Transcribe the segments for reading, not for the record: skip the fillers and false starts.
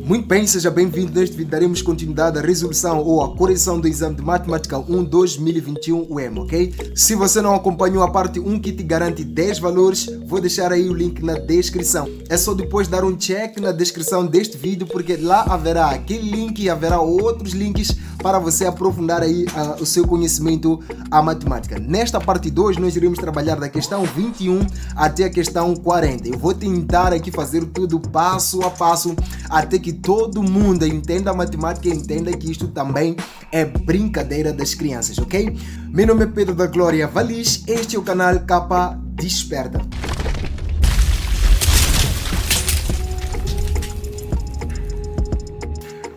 Muito bem, seja bem-vindo. Neste vídeo daremos continuidade à resolução ou à correção do exame de Matemática 1 2021 UEM, ok? Se você não acompanhou a parte 1 que te garante 10 valores, vou deixar aí o link na descrição. É só depois dar um check na descrição deste vídeo, porque lá haverá aquele link e haverá outros links para você aprofundar aí o seu conhecimento à matemática. Nesta parte 2, nós iremos trabalhar da questão 21 até a questão 40. Eu vou tentar aqui fazer tudo passo a passo até que todo mundo entenda a matemática e entenda que isto também é brincadeira das crianças, ok? Meu nome é Pedro da Glória Valis, este é o canal Capa Desperta.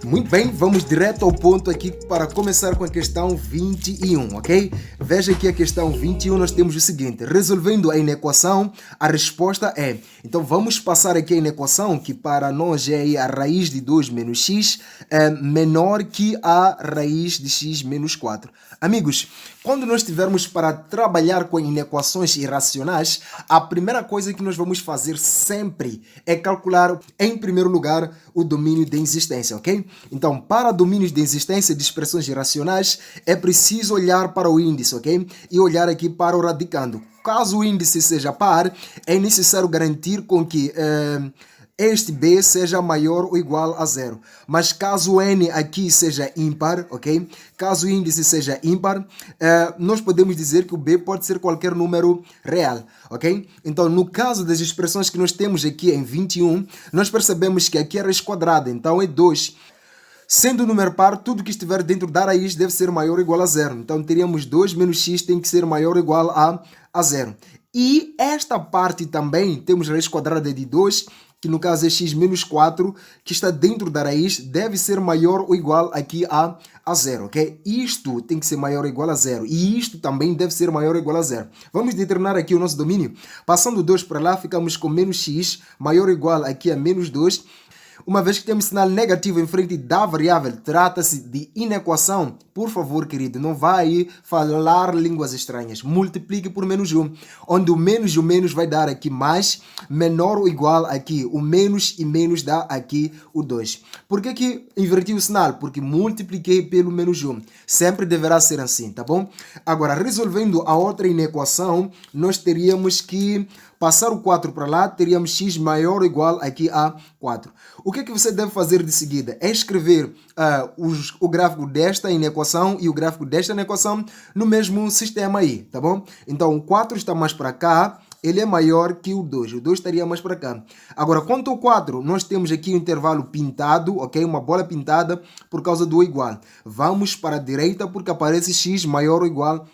Muito bem, vamos direto ao ponto aqui para começar com a questão 21, ok? Veja aqui a questão 21, nós temos o seguinte: resolvendo a inequação, a resposta é... Então vamos passar aqui a inequação, que para nós é a raiz de 2 menos x é menor que a raiz de x menos 4. Amigos, quando nós estivermos para trabalhar com inequações irracionais, a primeira coisa que nós vamos fazer sempre é calcular, em primeiro lugar, o domínio de existência, ok? Então, para domínios de existência de expressões irracionais, é preciso olhar para o índice, ok? E olhar aqui para o radicando. Caso o índice seja par, é necessário garantir com que este b seja maior ou igual a zero. Mas caso o n aqui seja ímpar, ok? Caso o índice seja ímpar, nós podemos dizer que o b pode ser qualquer número real, ok? Então, no caso das expressões que nós temos aqui em 21, nós percebemos que aqui é raiz quadrada, então é 2. Sendo um número par, tudo que estiver dentro da raiz deve ser maior ou igual a zero. Então, teríamos 2 menos x tem que ser maior ou igual a zero. E esta parte também, temos raiz quadrada de 2, que no caso é x menos 4, que está dentro da raiz, deve ser maior ou igual aqui a zero, ok? Isto tem que ser maior ou igual a zero. E isto também deve ser maior ou igual a zero. Vamos determinar aqui o nosso domínio. Passando 2 para lá, ficamos com menos x, maior ou igual aqui a menos 2. Uma vez que temos sinal negativo em frente da variável, trata-se de inequação. Por favor, querido, não vai falar línguas estranhas. Multiplique por menos 1, onde o menos e o menos vai dar aqui mais, menor ou igual aqui, o menos e menos dá aqui o 2. Por que inverti o sinal? Porque multipliquei pelo menos 1. Sempre deverá ser assim, tá bom? Agora, resolvendo a outra inequação, nós teríamos que passar o 4 para lá, teríamos x maior ou igual aqui a 4. O que você deve fazer de seguida? É escrever o gráfico desta inequação e o gráfico desta inequação no mesmo sistema aí, tá bom? Então, o 4 está mais para cá, ele é maior que o 2. O 2 estaria mais para cá. Agora, quanto ao 4, nós temos aqui um intervalo pintado, ok? Uma bola pintada por causa do igual. Vamos para a direita porque aparece x maior ou igual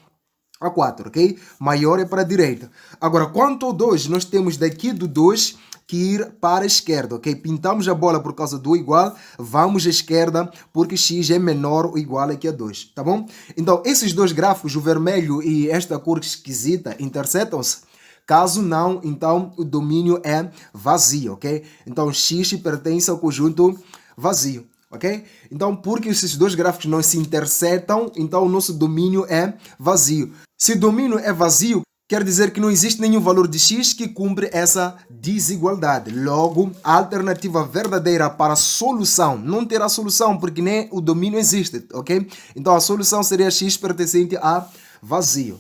a 4, ok? Maior é para a direita. Agora, quanto ao 2, nós temos daqui do 2 que ir para a esquerda, ok? Pintamos a bola por causa do igual, vamos à esquerda porque x é menor ou igual aqui a 2, tá bom? Então, esses dois gráficos, o vermelho e esta cor esquisita, interceptam-se? Caso não, então o domínio é vazio, ok? Então, x pertence ao conjunto vazio. Ok? Então, porque esses dois gráficos não se interceptam, então o nosso domínio é vazio. Se o domínio é vazio, quer dizer que não existe nenhum valor de x que cumpre essa desigualdade. Logo, a alternativa verdadeira para a solução não terá solução, porque nem o domínio existe, ok? Então, a solução seria x pertencente a vazio.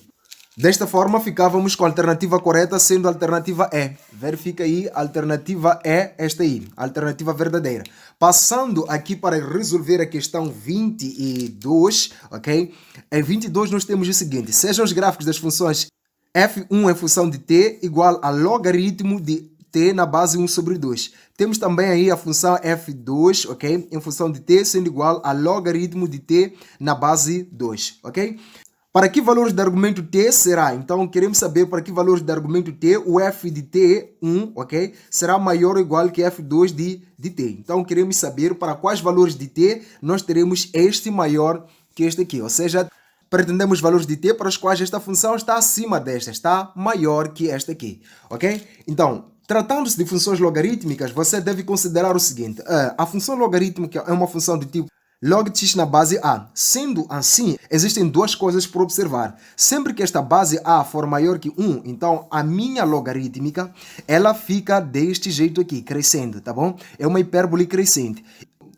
Desta forma, ficávamos com a alternativa correta sendo a alternativa E. Verifica aí, a alternativa é esta aí, a alternativa verdadeira. Passando aqui para resolver a questão 22, ok? Em 22 nós temos o seguinte: sejam os gráficos das funções f1 em função de t igual a logaritmo de t na base 1 sobre 2. Temos também aí a função f2, ok? Em função de t sendo igual a logaritmo de t na base 2, ok? Para que valores de argumento t será? Então, queremos saber para que valores de argumento t o f de t1, ok? Será maior ou igual que f2 de t. Então, queremos saber para quais valores de t nós teremos este maior que este aqui. Ou seja, pretendemos valores de t para os quais esta função está acima desta, está maior que esta aqui, ok? Então, tratando-se de funções logarítmicas, você deve considerar o seguinte: a função logarítmica é uma função de tipo log de x na base A. Sendo assim, existem duas coisas para observar. Sempre que esta base A for maior que 1, então a minha logarítmica, ela fica deste jeito aqui, crescendo, tá bom? É uma hipérbole crescente.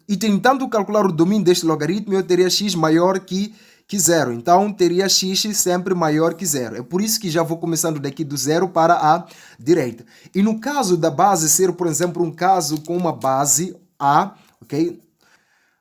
E tentando calcular o domínio deste logaritmo, eu teria x maior que 0. Então, teria x sempre maior que 0. É por isso que já vou começando daqui do 0 para a direita. E no caso da base ser, por exemplo, um caso com uma base A, ok?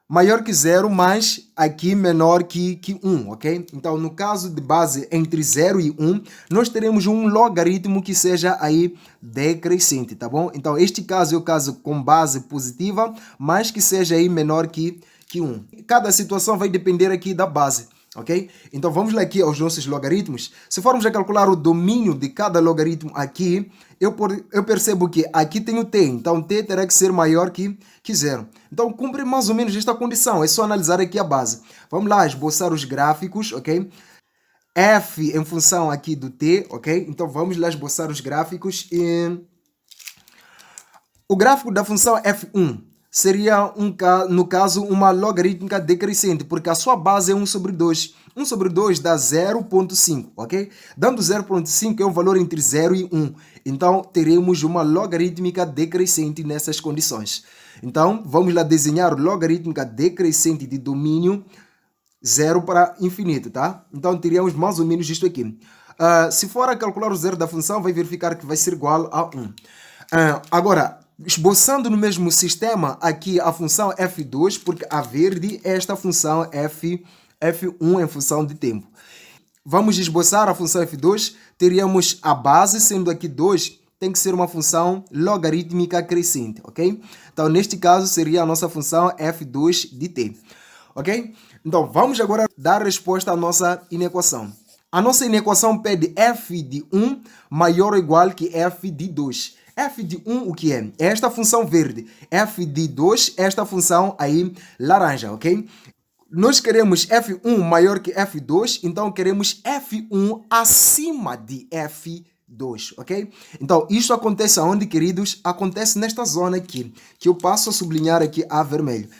Maior que 0, mas aqui menor que 1, ok? Então, no caso de base entre 0 e 1, nós teremos um logaritmo que seja aí decrescente, tá bom? Então, este caso é o caso com base positiva, mas que seja aí menor que 1. Cada situação vai depender aqui da base, ok? Então, vamos lá aqui aos nossos logaritmos. Se formos a calcular o domínio de cada logaritmo aqui, eu percebo que aqui tem o t, então t terá que ser maior que 0. Então, cumpre mais ou menos esta condição, é só analisar aqui a base. Vamos lá esboçar os gráficos, ok? F em função aqui do t, ok? Então, vamos lá esboçar os gráficos. O gráfico da função f1 seria, no caso, uma logarítmica decrescente, porque a sua base é 1 sobre 2. 1 sobre 2 dá 0,5, ok? Dando 0,5 é um valor entre 0 e 1. Então, teremos uma logarítmica decrescente nessas condições. Então, vamos lá desenhar logarítmica decrescente de domínio 0 para infinito, tá? Então, teríamos mais ou menos isto aqui. Se for a calcular o zero da função, vai verificar que vai ser igual a 1. Agora, esboçando no mesmo sistema aqui a função f2, porque a verde é esta função f1 em função de tempo. Vamos esboçar a função f2, teríamos a base, sendo aqui 2, tem que ser uma função logarítmica crescente, ok? Então, neste caso, seria a nossa função f2 de t, ok? Então, vamos agora dar resposta à nossa inequação. A nossa inequação pede f de 1 maior ou igual que f de 2. F de 1 o que é? É esta função verde. F de 2, esta função aí laranja, ok? Nós queremos F1 maior que F2, então queremos F1 acima de F2, ok? Então, isso acontece aonde, queridos? Acontece nesta zona aqui, que eu passo a sublinhar aqui a vermelho.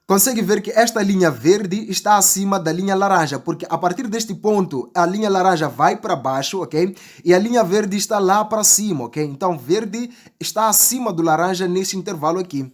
Consegue ver que esta linha verde está acima da linha laranja, porque a partir deste ponto, a linha laranja vai para baixo, ok? E a linha verde está lá para cima, ok? Então, verde está acima do laranja nesse intervalo aqui.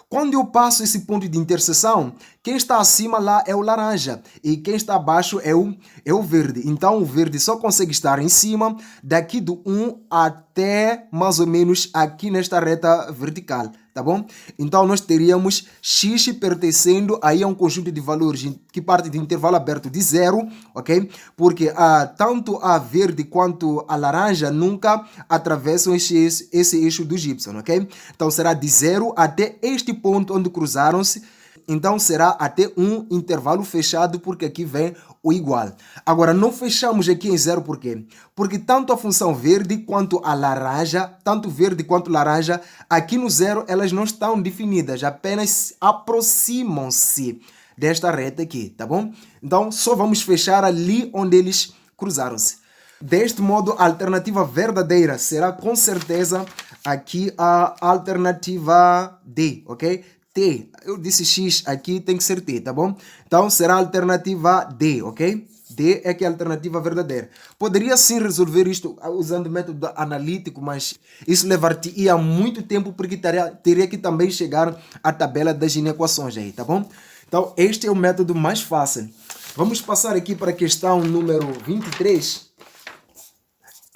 Quando eu passo esse ponto de interseção, quem está acima lá é o laranja e quem está abaixo é o verde. Então, o verde só consegue estar em cima daqui do 1 até mais ou menos aqui nesta reta vertical, tá bom? Então, nós teríamos x pertencendo aí a um conjunto de valores que parte de intervalo aberto de 0, ok? Porque tanto a verde quanto a laranja nunca atravessam esse eixo do y, ok? Então, será de 0 até este ponto onde cruzaram-se. Então, será até um intervalo fechado, porque aqui vem o igual. Agora, não fechamos aqui em 0 por quê? Porque tanto a função verde quanto a laranja, tanto verde quanto laranja, aqui no 0 elas não estão definidas, apenas aproximam-se desta reta aqui, tá bom? Então, só vamos fechar ali onde eles cruzaram-se. Deste modo, a alternativa verdadeira será com certeza aqui a alternativa D, ok? T, eu disse X, aqui tem que ser T, tá bom? Então, será a alternativa D, ok? D é que é a alternativa verdadeira. Poderia sim resolver isto usando o método analítico, mas isso levar-te-ia muito tempo, porque teria que também chegar à tabela das inequações aí, tá bom? Então, este é o método mais fácil. Vamos passar aqui para a questão número 23.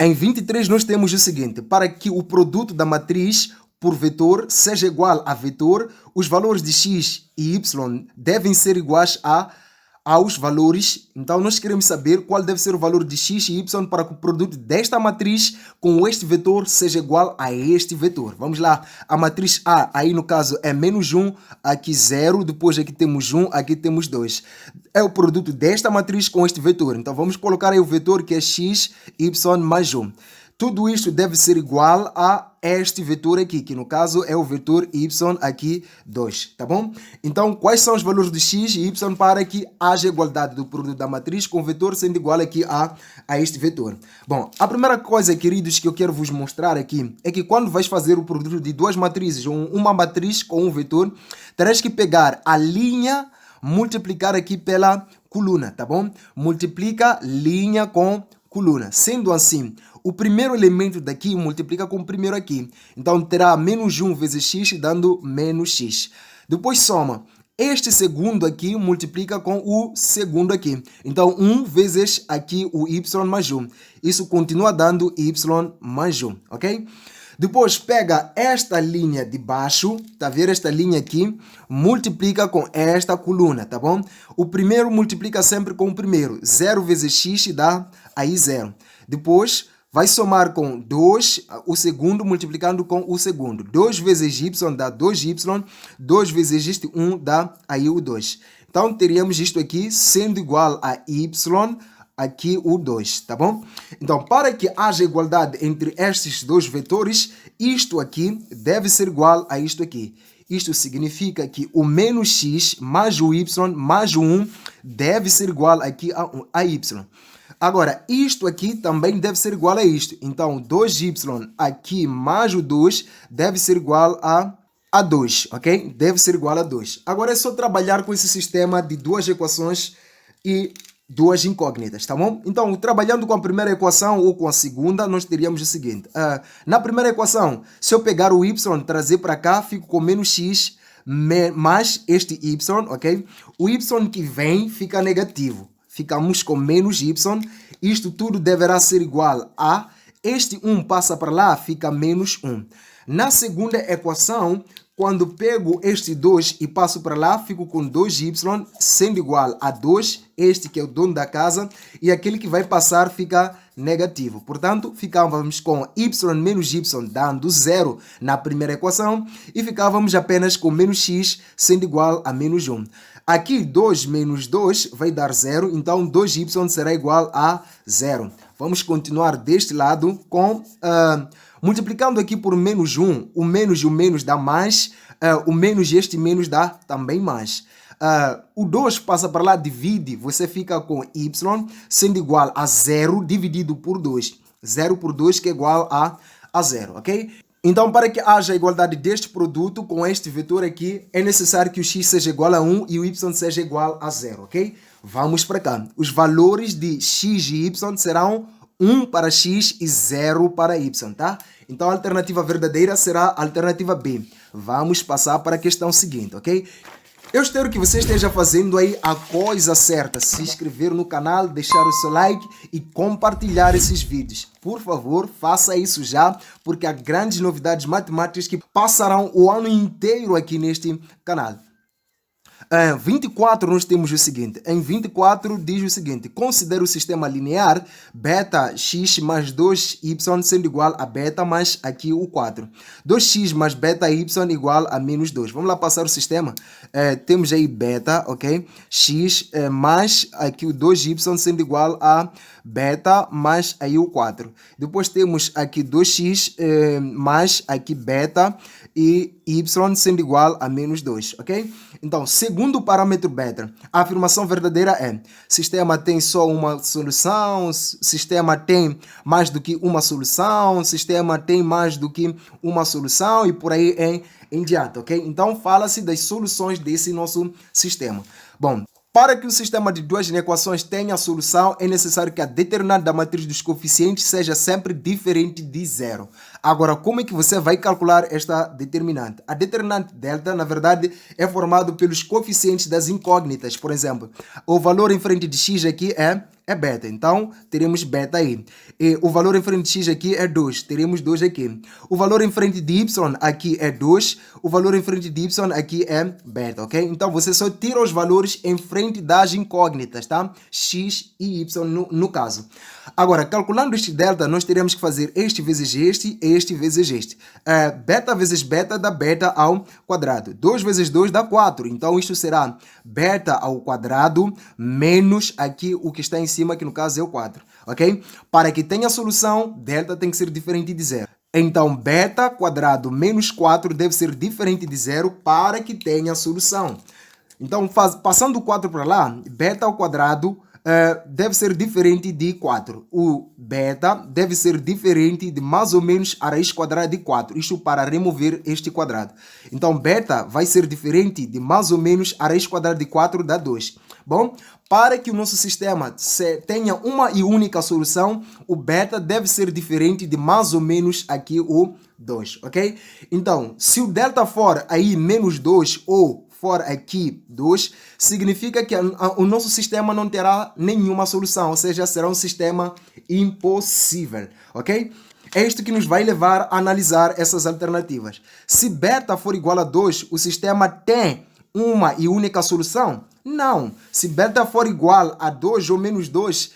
Em 23, nós temos o seguinte: para que o produto da matriz por vetor seja igual a vetor, os valores de x e y devem ser iguais aos valores. Então, nós queremos saber qual deve ser o valor de x e y para que o produto desta matriz com este vetor seja igual a este vetor. Vamos lá. A matriz A, aí no caso é menos 1, aqui 0, depois aqui temos 1, aqui temos 2. É o produto desta matriz com este vetor. Então, vamos colocar aí o vetor que é x, y mais 1. Tudo isto deve ser igual a este vetor aqui, que no caso é o vetor y aqui 2, tá bom? Então, quais são os valores de x e y para que haja igualdade do produto da matriz com o vetor sendo igual aqui a este vetor? Bom, a primeira coisa, queridos, que eu quero vos mostrar aqui é que quando vais fazer o produto de duas matrizes, ou uma matriz com um vetor, terás que pegar a linha multiplicar aqui pela coluna, tá bom? Multiplica linha com coluna. Sendo assim, o primeiro elemento daqui multiplica com o primeiro aqui. Então, terá menos 1 vezes x, dando menos x. Depois soma. Este segundo aqui multiplica com o segundo aqui. Então, 1 vezes aqui o y mais 1. Isso continua dando y mais 1, ok? Depois, pega esta linha de baixo, tá vendo esta linha aqui? Multiplica com esta coluna, tá bom? O primeiro multiplica sempre com o primeiro. 0 vezes x dá aí 0. Depois, vai somar com 2, o segundo multiplicando com o segundo. 2 vezes y dá 2y, 2 vezes este 1 dá aí o 2. Então, teríamos isto aqui sendo igual a y, aqui o 2, tá bom? Então, para que haja igualdade entre estes dois vetores, isto aqui deve ser igual a isto aqui. Isto significa que o menos x mais o y mais o 1 deve ser igual aqui a y. Agora, isto aqui também deve ser igual a isto. Então, 2y aqui mais o 2 deve ser igual a 2, ok? Deve ser igual a 2. Agora é só trabalhar com esse sistema de duas equações e duas incógnitas, tá bom? Então, trabalhando com a primeira equação ou com a segunda, nós teríamos o seguinte. Na primeira equação, se eu pegar o y e trazer para cá, fico com menos x mais este y, ok? O y que vem fica negativo. Ficamos com menos y. Isto tudo deverá ser igual a... Este 1 passa para lá, fica menos 1. Na segunda equação, quando pego este 2 e passo para lá, fico com 2y sendo igual a 2, este que é o dono da casa, e aquele que vai passar fica negativo. Portanto, ficávamos com y menos y dando 0 na primeira equação e ficávamos apenas com menos x sendo igual a menos 1. Aqui 2 menos 2 vai dar 0, então 2y será igual a 0. Vamos continuar deste lado com... multiplicando aqui por menos 1, o menos e o menos dá mais, o menos e este menos dá também mais. O 2 passa para lá, divide, você fica com y sendo igual a 0 dividido por 2. 0 por 2 que é igual a 0, ok? Então, para que haja igualdade deste produto com este vetor aqui, é necessário que o x seja igual a 1 e o y seja igual a 0, ok? Vamos para cá. Os valores de x e y serão 1 para x e 0 para y, tá? Então, a alternativa verdadeira será a alternativa B. Vamos passar para a questão seguinte, ok? Eu espero que você esteja fazendo aí a coisa certa. Se inscrever no canal, deixar o seu like e compartilhar esses vídeos. Por favor, faça isso já, porque há grandes novidades matemáticas que passarão o ano inteiro aqui neste canal. 24 nós temos o seguinte, em 24 diz o seguinte: considera o sistema linear beta x mais 2y sendo igual a beta mais aqui o 4. 2x mais beta y igual a menos 2. Vamos lá passar o sistema. Temos aí beta, ok? X mais aqui o 2y sendo igual a beta mais aí o 4. Depois temos aqui 2x mais aqui beta e y sendo igual a menos 2, ok? Então, segundo o parâmetro beta, a afirmação verdadeira é: sistema tem só uma solução, sistema tem mais do que uma solução, sistema tem mais do que uma solução e por aí em diante, ok? Então, fala-se das soluções desse nosso sistema. Bom, para que o sistema de duas equações tenha solução, é necessário que a determinante da matriz dos coeficientes seja sempre diferente de zero. Agora, como é que você vai calcular esta determinante? A determinante delta, na verdade, é formado pelos coeficientes das incógnitas. Por exemplo, o valor em frente de x aqui é beta, então teremos beta aí. E o valor em frente de x aqui é 2, teremos 2 aqui. O valor em frente de y aqui é 2, o valor em frente de y aqui é beta, ok? Então você só tira os valores em frente das incógnitas, tá? X e y no caso. Agora, calculando este delta, nós teremos que fazer este vezes este vezes este. Beta vezes beta dá beta ao quadrado. 2 vezes 2 dá 4, então isto será beta ao quadrado menos aqui o que está em cima, que no caso é o 4, ok? Para que tenha solução, delta tem que ser diferente de zero. Então, beta quadrado menos 4 deve ser diferente de zero para que tenha solução. Então, passando o 4 para lá, beta ao quadrado deve ser diferente de 4. O beta deve ser diferente de mais ou menos a raiz quadrada de 4. Isto para remover este quadrado. Então, beta vai ser diferente de mais ou menos a raiz quadrada de 4 dá 2. Bom, para que o nosso sistema tenha uma e única solução, o beta deve ser diferente de mais ou menos aqui o 2, ok? Então, se o delta for aí menos 2 ou for aqui 2, significa que o nosso sistema não terá nenhuma solução, ou seja, será um sistema impossível, ok? É isto que nos vai levar a analisar essas alternativas. Se beta for igual a 2, o sistema tem uma e única solução? Não. Se beta for igual a 2 ou menos 2,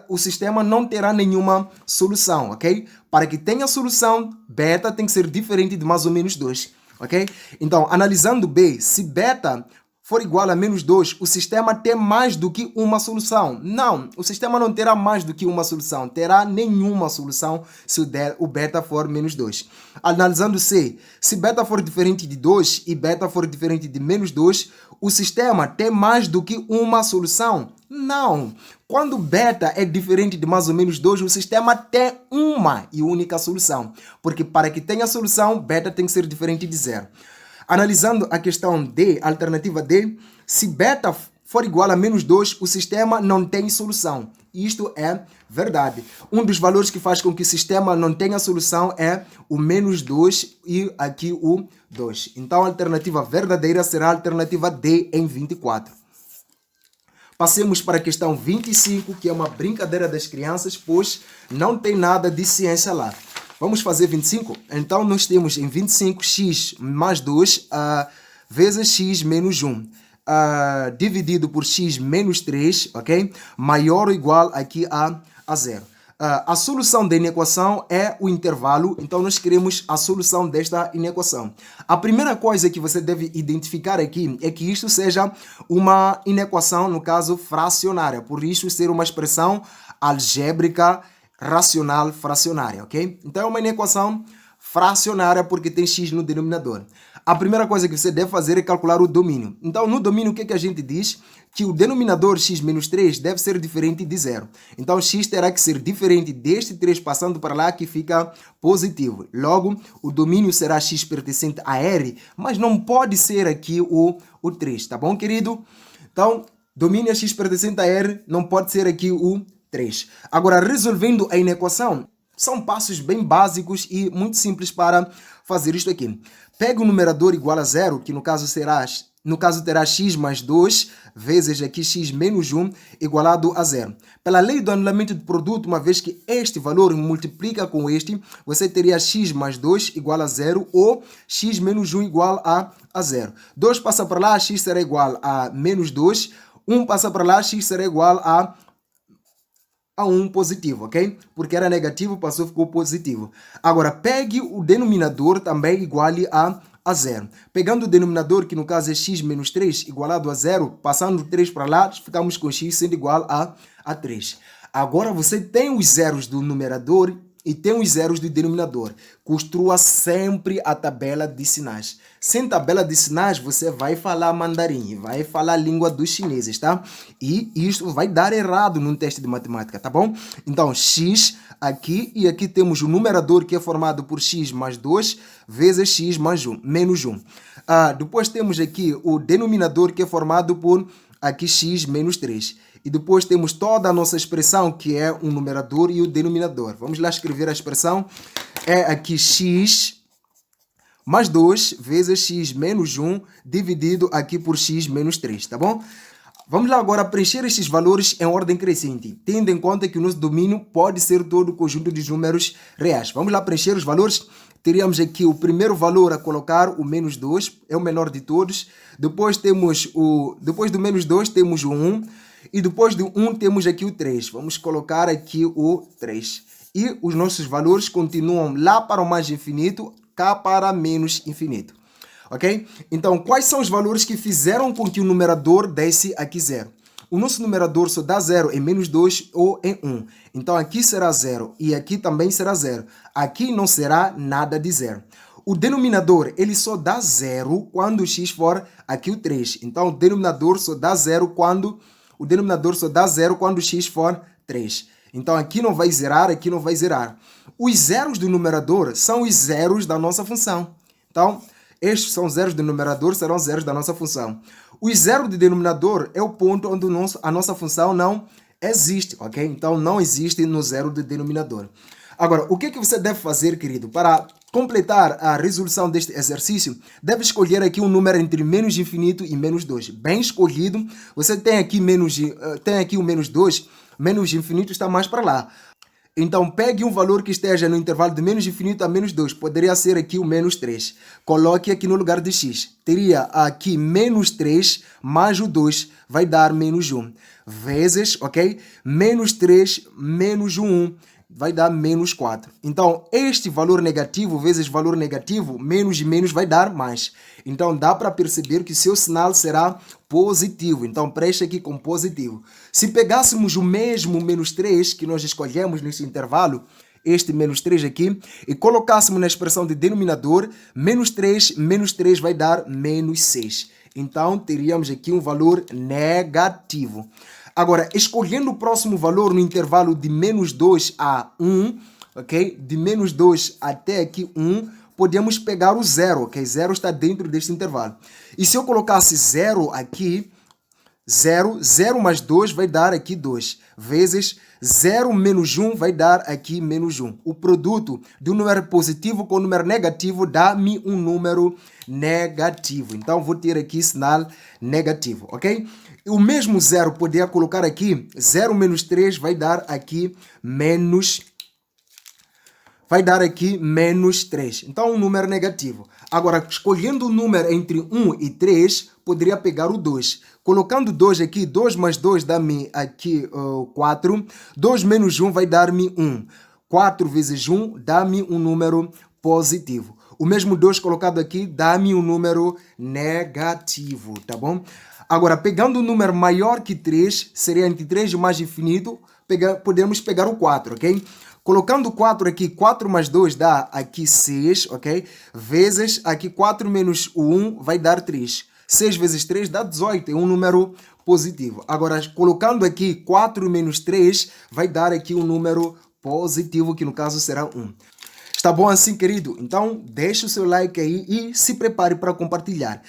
o sistema não terá nenhuma solução, ok? Para que tenha solução, beta tem que ser diferente de mais ou menos 2, ok? Então, analisando B, se beta for igual a menos 2, o sistema tem mais do que uma solução. Não, o sistema não terá mais do que uma solução, terá nenhuma solução se o beta for menos 2. Analisando C, se beta for diferente de 2 e beta for diferente de menos 2, o sistema tem mais do que uma solução? Não. Quando beta é diferente de mais ou menos 2, o sistema tem uma e única solução. Porque para que tenha solução, beta tem que ser diferente de 0. Analisando a questão D, alternativa D, se beta for igual a menos 2, o sistema não tem solução. Isto é verdade. Um dos valores que faz com que o sistema não tenha solução é o menos 2 e aqui o 2. Então a alternativa verdadeira será a alternativa D em 24. Passemos para a questão 25, que é uma brincadeira das crianças, pois não tem nada de ciência lá. Vamos fazer 25? Então, nós temos em 25 x mais 2 vezes x menos 1. Dividido por x menos 3, ok? Maior ou igual aqui a 0. A solução da inequação é o intervalo, então nós queremos a solução desta inequação. A primeira coisa que você deve identificar aqui é que isto seja uma inequação, no caso, fracionária. Por isso, ser uma expressão algébrica racional fracionária, ok? Então é uma inequação fracionária porque tem x no denominador. A primeira coisa que você deve fazer é calcular o domínio. Então no domínio o que a gente diz? Que o denominador x menos 3 deve ser diferente de 0. Então x terá que ser diferente deste 3 passando para lá que fica positivo. Logo, o domínio será x pertencente a R, mas não pode ser aqui o 3, tá bom, querido? Então, domínio é x pertencente a R, não pode ser aqui o 3. Agora, resolvendo a inequação, são passos bem básicos e muito simples para fazer isto aqui. Pega o numerador igual a 0, que no caso terá x mais 2 vezes aqui x menos 1 igualado a 0. Pela lei do anulamento de produto, uma vez que este valor multiplica com este, você teria x mais 2 igual a 0 ou x menos 1 igual a 0. 2 passa para lá, x será igual a menos 2. 1 passa para lá, x será igual a 1 positivo, ok? Porque era negativo, passou, ficou positivo. Agora, pegue o denominador também iguale a 0. Pegando o denominador, que no caso é x menos 3, igualado a 0, passando 3 para lá, ficamos com x sendo igual a 3. Agora, você tem os zeros do numerador e tem os zeros do denominador. Construa sempre a tabela de sinais. Sem tabela de sinais, você vai falar mandarim, vai falar a língua dos chineses, tá? E isso vai dar errado num teste de matemática, tá bom? Então, x aqui e aqui temos o numerador que é formado por x mais 2 vezes x mais 1, menos 1. Depois temos aqui o denominador que é formado por aqui x menos 3. E depois temos toda a nossa expressão, que é o numerador e o denominador. Vamos lá escrever a expressão. É aqui x mais 2 vezes x menos 1 dividido aqui por x menos 3, tá bom? Vamos lá agora preencher estes valores em ordem crescente, tendo em conta que o nosso domínio pode ser todo o conjunto de números reais. Vamos lá preencher os valores. Teríamos aqui o primeiro valor a colocar, o menos 2, é o menor de todos. Depois do menos 2 temos o 1. E depois do 1 temos aqui o 3. Vamos colocar aqui o 3. E os nossos valores continuam lá para o mais infinito, cá para menos infinito. Ok? Então, quais são os valores que fizeram com que o numerador desse aqui 0? O nosso numerador só dá 0 em menos 2 ou em 1. Então, aqui será 0 e aqui também será 0. Aqui não será nada de 0. O denominador, ele só dá 0 quando o x for aqui o 3. Então, o denominador só dá 0 quando o denominador só dá 0 quando x for 3. Então aqui não vai zerar, aqui não vai zerar. Os zeros do numerador são os zeros da nossa função. Então, estes são zeros do numerador, serão zeros da nossa função. O zero do denominador é o ponto onde a nossa função não existe, ok? Então, não existe no zero do denominador. Agora, o que você deve fazer, querido? Para completar a resolução deste exercício, deve escolher aqui um número entre menos infinito e menos 2. Bem escolhido. Você tem aqui o menos 2, menos infinito está mais para lá. Então, pegue um valor que esteja no intervalo de menos infinito a menos 2. Poderia ser aqui o menos 3. Coloque aqui no lugar de x. Teria aqui menos 3 mais o 2 vai dar menos 1. Vezes, ok? Menos 3 menos o 1 vai dar menos 4. Então, este valor negativo vezes valor negativo, menos e menos vai dar mais. Então, dá para perceber que seu sinal será positivo. Então, preste aqui com positivo. Se pegássemos o mesmo menos 3 que nós escolhemos nesse intervalo, este menos 3 aqui, e colocássemos na expressão de denominador, menos 3 vai dar menos 6. Então, teríamos aqui um valor negativo. Agora, escolhendo o próximo valor no intervalo de menos 2 a 1, ok? De menos 2 até aqui 1, podemos pegar o zero, ok? Zero está dentro deste intervalo. E se eu colocasse 0 aqui, 0 mais 2 vai dar aqui 2, vezes 0 menos 1 vai dar aqui menos 1. O produto de um número positivo com um número negativo dá-me um número negativo. Então, vou ter aqui sinal negativo, ok? O mesmo zero poderia colocar aqui, 0 menos 3 vai dar aqui menos 3. Então, um número negativo. Agora, escolhendo o número entre 1 e 3, poderia pegar o 2. Colocando 2 aqui, 2 mais 2 dá-me aqui 4. 2 menos 1 vai dar-me 1. 4 vezes 1 dá-me um número positivo. O mesmo 2 colocado aqui dá-me um número negativo, tá bom? Agora, pegando um número maior que 3, seria entre 3 e mais infinito, podemos pegar o 4, ok? Colocando 4 aqui, 4 mais 2 dá aqui 6, ok? Vezes aqui 4 menos o 1 vai dar 3. 6 vezes 3 dá 18, é um número positivo. Agora, colocando aqui 4 menos 3 vai dar aqui um número positivo, que no caso será 1. Está bom assim, querido? Então, deixe o seu like aí e se prepare para compartilhar.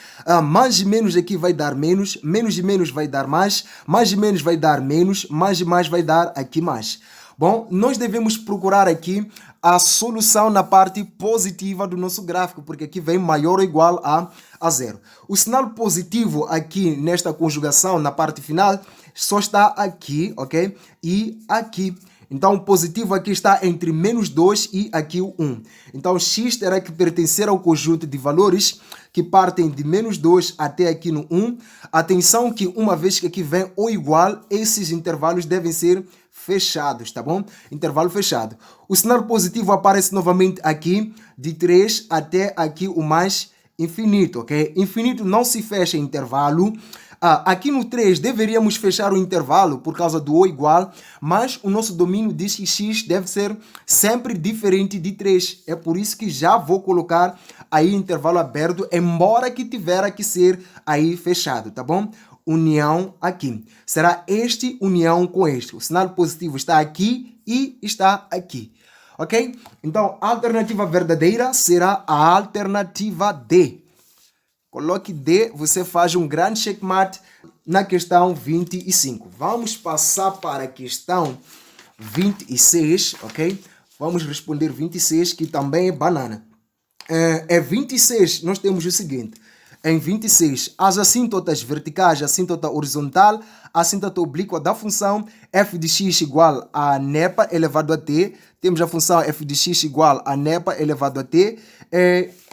Mais e menos aqui vai dar menos e menos vai dar mais e menos vai dar menos, mais e mais vai dar aqui mais. Bom, nós devemos procurar aqui a solução na parte positiva do nosso gráfico, porque aqui vem maior ou igual a 0. O sinal positivo aqui nesta conjugação, na parte final, só está aqui, ok? E aqui. Então, o positivo aqui está entre menos 2 e aqui o 1. Então, x terá que pertencer ao conjunto de valores que partem de menos 2 até aqui no 1. Atenção que uma vez que aqui vem o igual, esses intervalos devem ser fechados, tá bom? Intervalo fechado. O sinal positivo aparece novamente aqui, de 3 até aqui o mais infinito, ok? Infinito não se fecha em intervalo. Aqui no 3 deveríamos fechar o intervalo por causa do ou igual, mas o nosso domínio diz que x deve ser sempre diferente de 3. É por isso que já vou colocar aí intervalo aberto, embora que tiver que ser aí fechado, tá bom? União aqui. Será este união com este. O sinal positivo está aqui e está aqui. Ok? Então, a alternativa verdadeira será a alternativa D. Coloque D, você faz um grande checkmate na questão 25. Vamos passar para a questão 26, ok? Vamos responder 26, que também é banana. 26, nós temos o seguinte. Em 26, as assíntotas verticais, a assíntota horizontal, a assíntota oblíqua da função f de x igual a nepa elevado a t. Temos a função f de x igual a nepa elevado a t,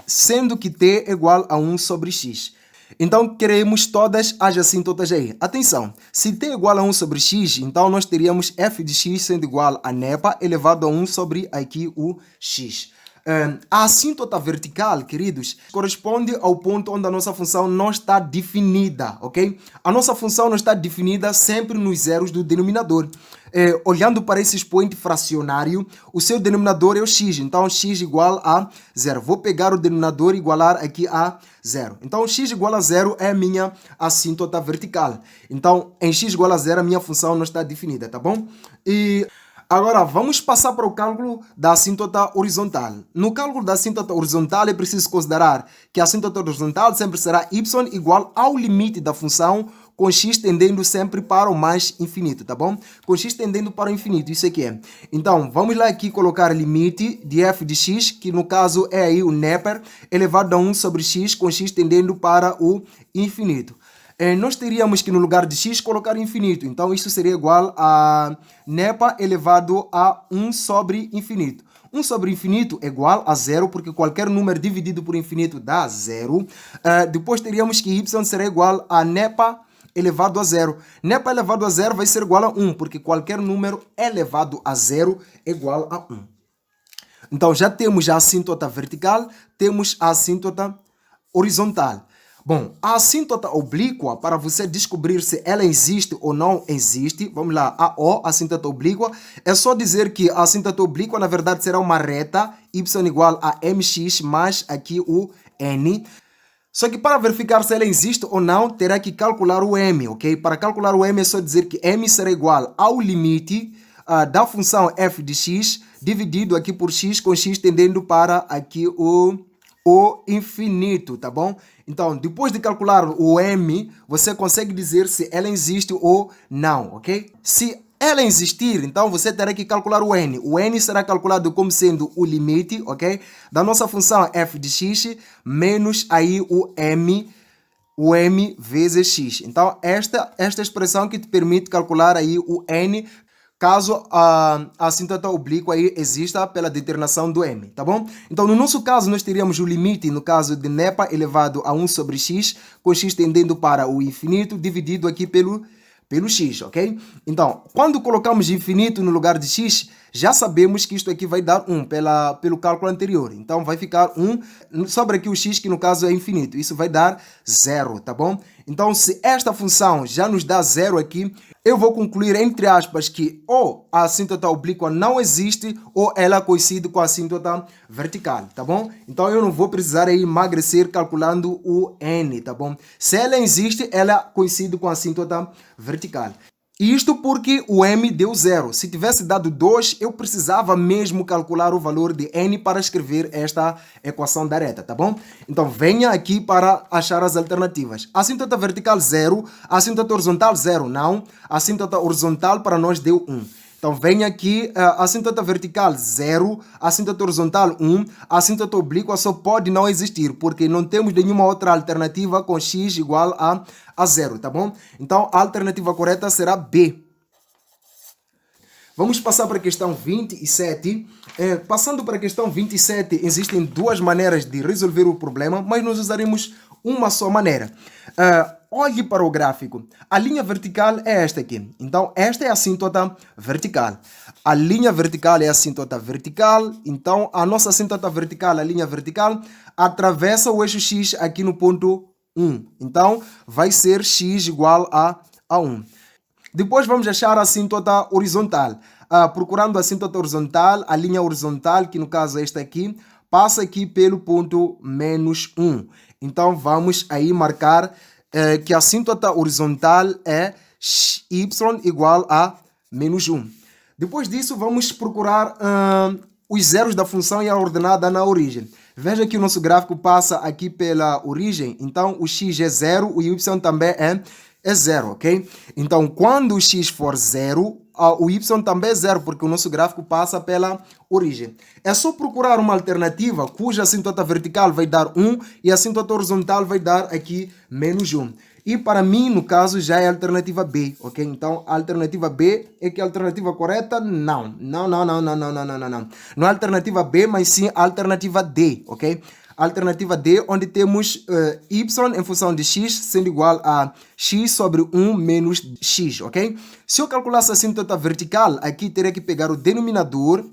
sendo que t é igual a 1 sobre x. Então, queremos todas as assíntotas aí. Atenção, se t é igual a 1 sobre x, então nós teríamos f de x sendo igual a nepa elevado a 1 sobre aqui o x. A assíntota vertical, queridos, corresponde ao ponto onde a nossa função não está definida, ok? A nossa função não está definida sempre nos zeros do denominador. Olhando para esse expoente fracionário, o seu denominador é o x, então x igual a 0. Vou pegar o denominador e igualar aqui a 0. Então, x igual a 0 é a minha assíntota vertical. Então, em x igual a 0, a minha função não está definida, tá bom? E agora, vamos passar para o cálculo da assíntota horizontal. No cálculo da assíntota horizontal, é preciso considerar que a assíntota horizontal sempre será y igual ao limite da função com x tendendo sempre para o mais infinito, tá bom? Com x tendendo para o infinito, isso aqui é. Então, vamos lá aqui colocar limite de f de x, que no caso é aí o Neper, elevado a 1 sobre x, com x tendendo para o infinito. Nós teríamos que no lugar de x colocar infinito, então isso seria igual a nepa elevado a 1 sobre infinito. 1 sobre infinito é igual a 0, porque qualquer número dividido por infinito dá 0. Depois teríamos que y será igual a nepa elevado a 0. Nepa elevado a 0 vai ser igual a 1, porque qualquer número elevado a 0 é igual a 1. Então já temos a assíntota vertical, temos a assíntota horizontal. Bom, a assíntota oblíqua, para você descobrir se ela existe ou não existe, vamos lá, a assíntota oblíqua, é só dizer que a assíntota oblíqua, na verdade, será uma reta, y igual a mx, mais aqui o n. Só que para verificar se ela existe ou não, terá que calcular o m, ok? Para calcular o m é só dizer que m será igual ao limite da função f de x, dividido aqui por x, com x tendendo para aqui o infinito, tá bom? Então, depois de calcular o m, você consegue dizer se ela existe ou não, ok? Se ela existir, então você terá que calcular o n. O n será calculado como sendo o limite, ok? Da nossa função f de x, menos aí o m vezes x. Então, esta expressão que te permite calcular aí o n, caso a assíntota oblíqua aí exista pela determinação do m, tá bom? Então, no nosso caso, nós teríamos o limite, no caso de nepa, elevado a 1 sobre x, com x tendendo para o infinito, dividido aqui pelo x, ok? Então, quando colocamos infinito no lugar de x, já sabemos que isto aqui vai dar 1 pelo cálculo anterior. Então, vai ficar 1 sobre aqui o x, que no caso é infinito. Isso vai dar 0, tá bom? Então, se esta função já nos dá 0 aqui, eu vou concluir, entre aspas, que ou a assíntota oblíqua não existe ou ela coincide com a assíntota vertical, tá bom? Então, eu não vou precisar aí emagrecer calculando o n, tá bom? Se ela existe, ela coincide com a assíntota vertical. Isto porque o m deu 0. Se tivesse dado 2, eu precisava mesmo calcular o valor de n para escrever esta equação da reta, tá bom? Então, venha aqui para achar as alternativas. Assíntota vertical 0, assíntota horizontal 0, não. Assíntota horizontal para nós deu 1. Então, venha aqui, assíntota vertical 0, assíntota horizontal 1, assíntota oblíqua só pode não existir, porque não temos nenhuma outra alternativa com x igual a 0, tá bom? Então, a alternativa correta será B. Vamos passar para a questão 27. Passando para a questão 27, existem duas maneiras de resolver o problema, mas nós usaremos uma só maneira. Olhe para o gráfico. A linha vertical é esta aqui. Então, esta é a assíntota vertical. A linha vertical é a assíntota vertical. Então, a nossa assíntota vertical, a linha vertical, atravessa o eixo x aqui no ponto 1. Então, vai ser x igual a 1. Depois vamos achar a assíntota horizontal. Procurando a assíntota horizontal, a linha horizontal, que no caso é esta aqui, passa aqui pelo ponto menos 1. Então, vamos aí marcar que a assíntota horizontal é y igual a menos 1. Depois disso, vamos procurar os zeros da função e a ordenada na origem. Veja que o nosso gráfico passa aqui pela origem, então o x é 0, o y também é 0, ok? Então, quando o x for 0, o y também é 0, porque o nosso gráfico passa pela origem. É só procurar uma alternativa cuja assíntota vertical vai dar 1 e a assíntota horizontal vai dar aqui menos 1. E para mim, no caso, já é a alternativa B, ok? Então, a alternativa B é que a alternativa correta? Não. Não. Não é a alternativa B, mas sim a alternativa D, ok? A alternativa D, onde temos y em função de x sendo igual a x sobre 1 menos x, ok? Se eu calculasse a assíntota vertical, aqui teria que pegar o denominador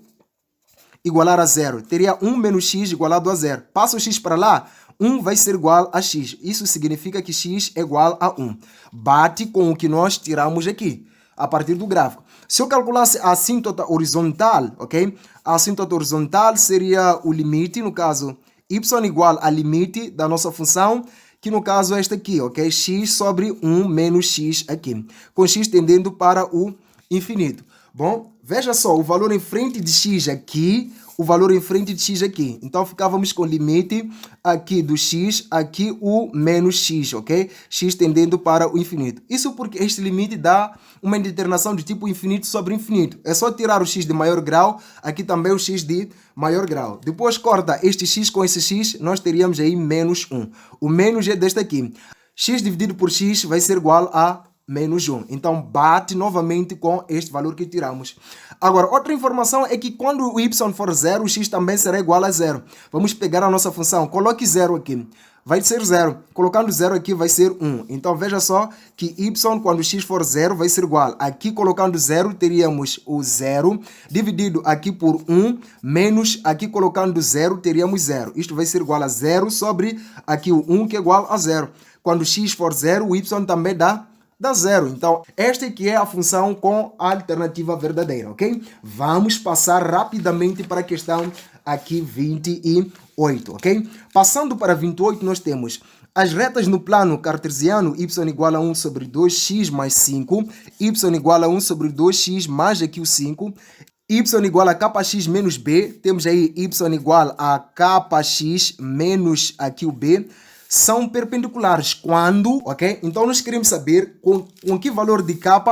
igualar a zero. Teria 1 menos x igualado a zero. Passa o x para lá, 1 vai ser igual a x. Isso significa que x é igual a 1. Bate com o que nós tiramos aqui, a partir do gráfico. Se eu calculasse a assíntota horizontal, ok? A assíntota horizontal seria o limite, no caso, y igual a limite da nossa função, que no caso é esta aqui, ok? X sobre 1 menos x aqui, com x tendendo para o infinito. Bom, veja só, o valor em frente de x aqui, o valor em frente de x aqui. Então, ficávamos com o limite aqui do x, aqui o menos x, ok? X tendendo para o infinito. Isso porque este limite dá uma indeterminação de tipo infinito sobre infinito. É só tirar o x de maior grau, aqui também o x de maior grau. Depois corta este x com esse x, nós teríamos aí menos 1. O menos é deste aqui. X dividido por x vai ser igual a menos 1. Então, bate novamente com este valor que tiramos. Agora, outra informação é que quando o y for 0, o x também será igual a 0. Vamos pegar a nossa função. Coloque 0 aqui. Vai ser 0. Colocando 0 aqui vai ser 1. Então, veja só que y, quando x for 0, vai ser igual. Aqui, colocando 0, teríamos o 0, dividido aqui por 1, menos aqui, colocando 0, teríamos 0. Isto vai ser igual a 0 sobre aqui o 1, que é igual a 0. Quando x for 0, o y também dá zero. Então, esta aqui é a função com a alternativa verdadeira, ok? Vamos passar rapidamente para a questão aqui 28, ok? Passando para 28, nós temos as retas no plano cartesiano, y igual a 1 sobre 2x mais 5, y igual a 1 sobre 2x mais aqui o 5, y igual a kx menos b, temos aí y igual a kx menos aqui o b, são perpendiculares quando, ok? Então, nós queremos saber com que valor de k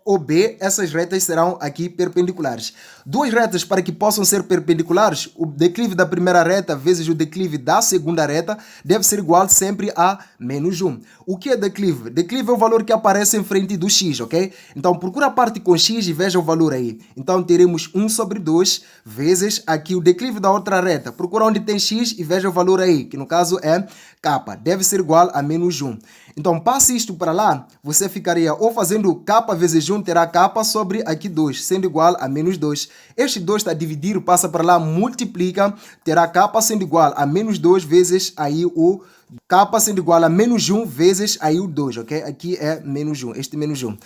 ou b essas retas serão aqui perpendiculares. Duas retas, para que possam ser perpendiculares, o declive da primeira reta vezes o declive da segunda reta deve ser igual sempre a menos 1. O que é declive? Declive é o valor que aparece em frente do x, ok? Então, procura a parte com x e veja o valor aí. Então, teremos 1 sobre 2 vezes aqui o declive da outra reta. Procura onde tem x e veja o valor aí, que no caso é k. Deve ser igual a menos 1. Então, passe isto para lá, você ficaria ou fazendo k vezes 1, terá k sobre aqui 2, sendo igual a menos 2. Este 2 está a dividir, passa para lá, multiplica, terá k sendo igual a menos 2 vezes aí o k sendo igual a menos 1 vezes aí o 2, ok? Aqui é menos 1, este menos 1.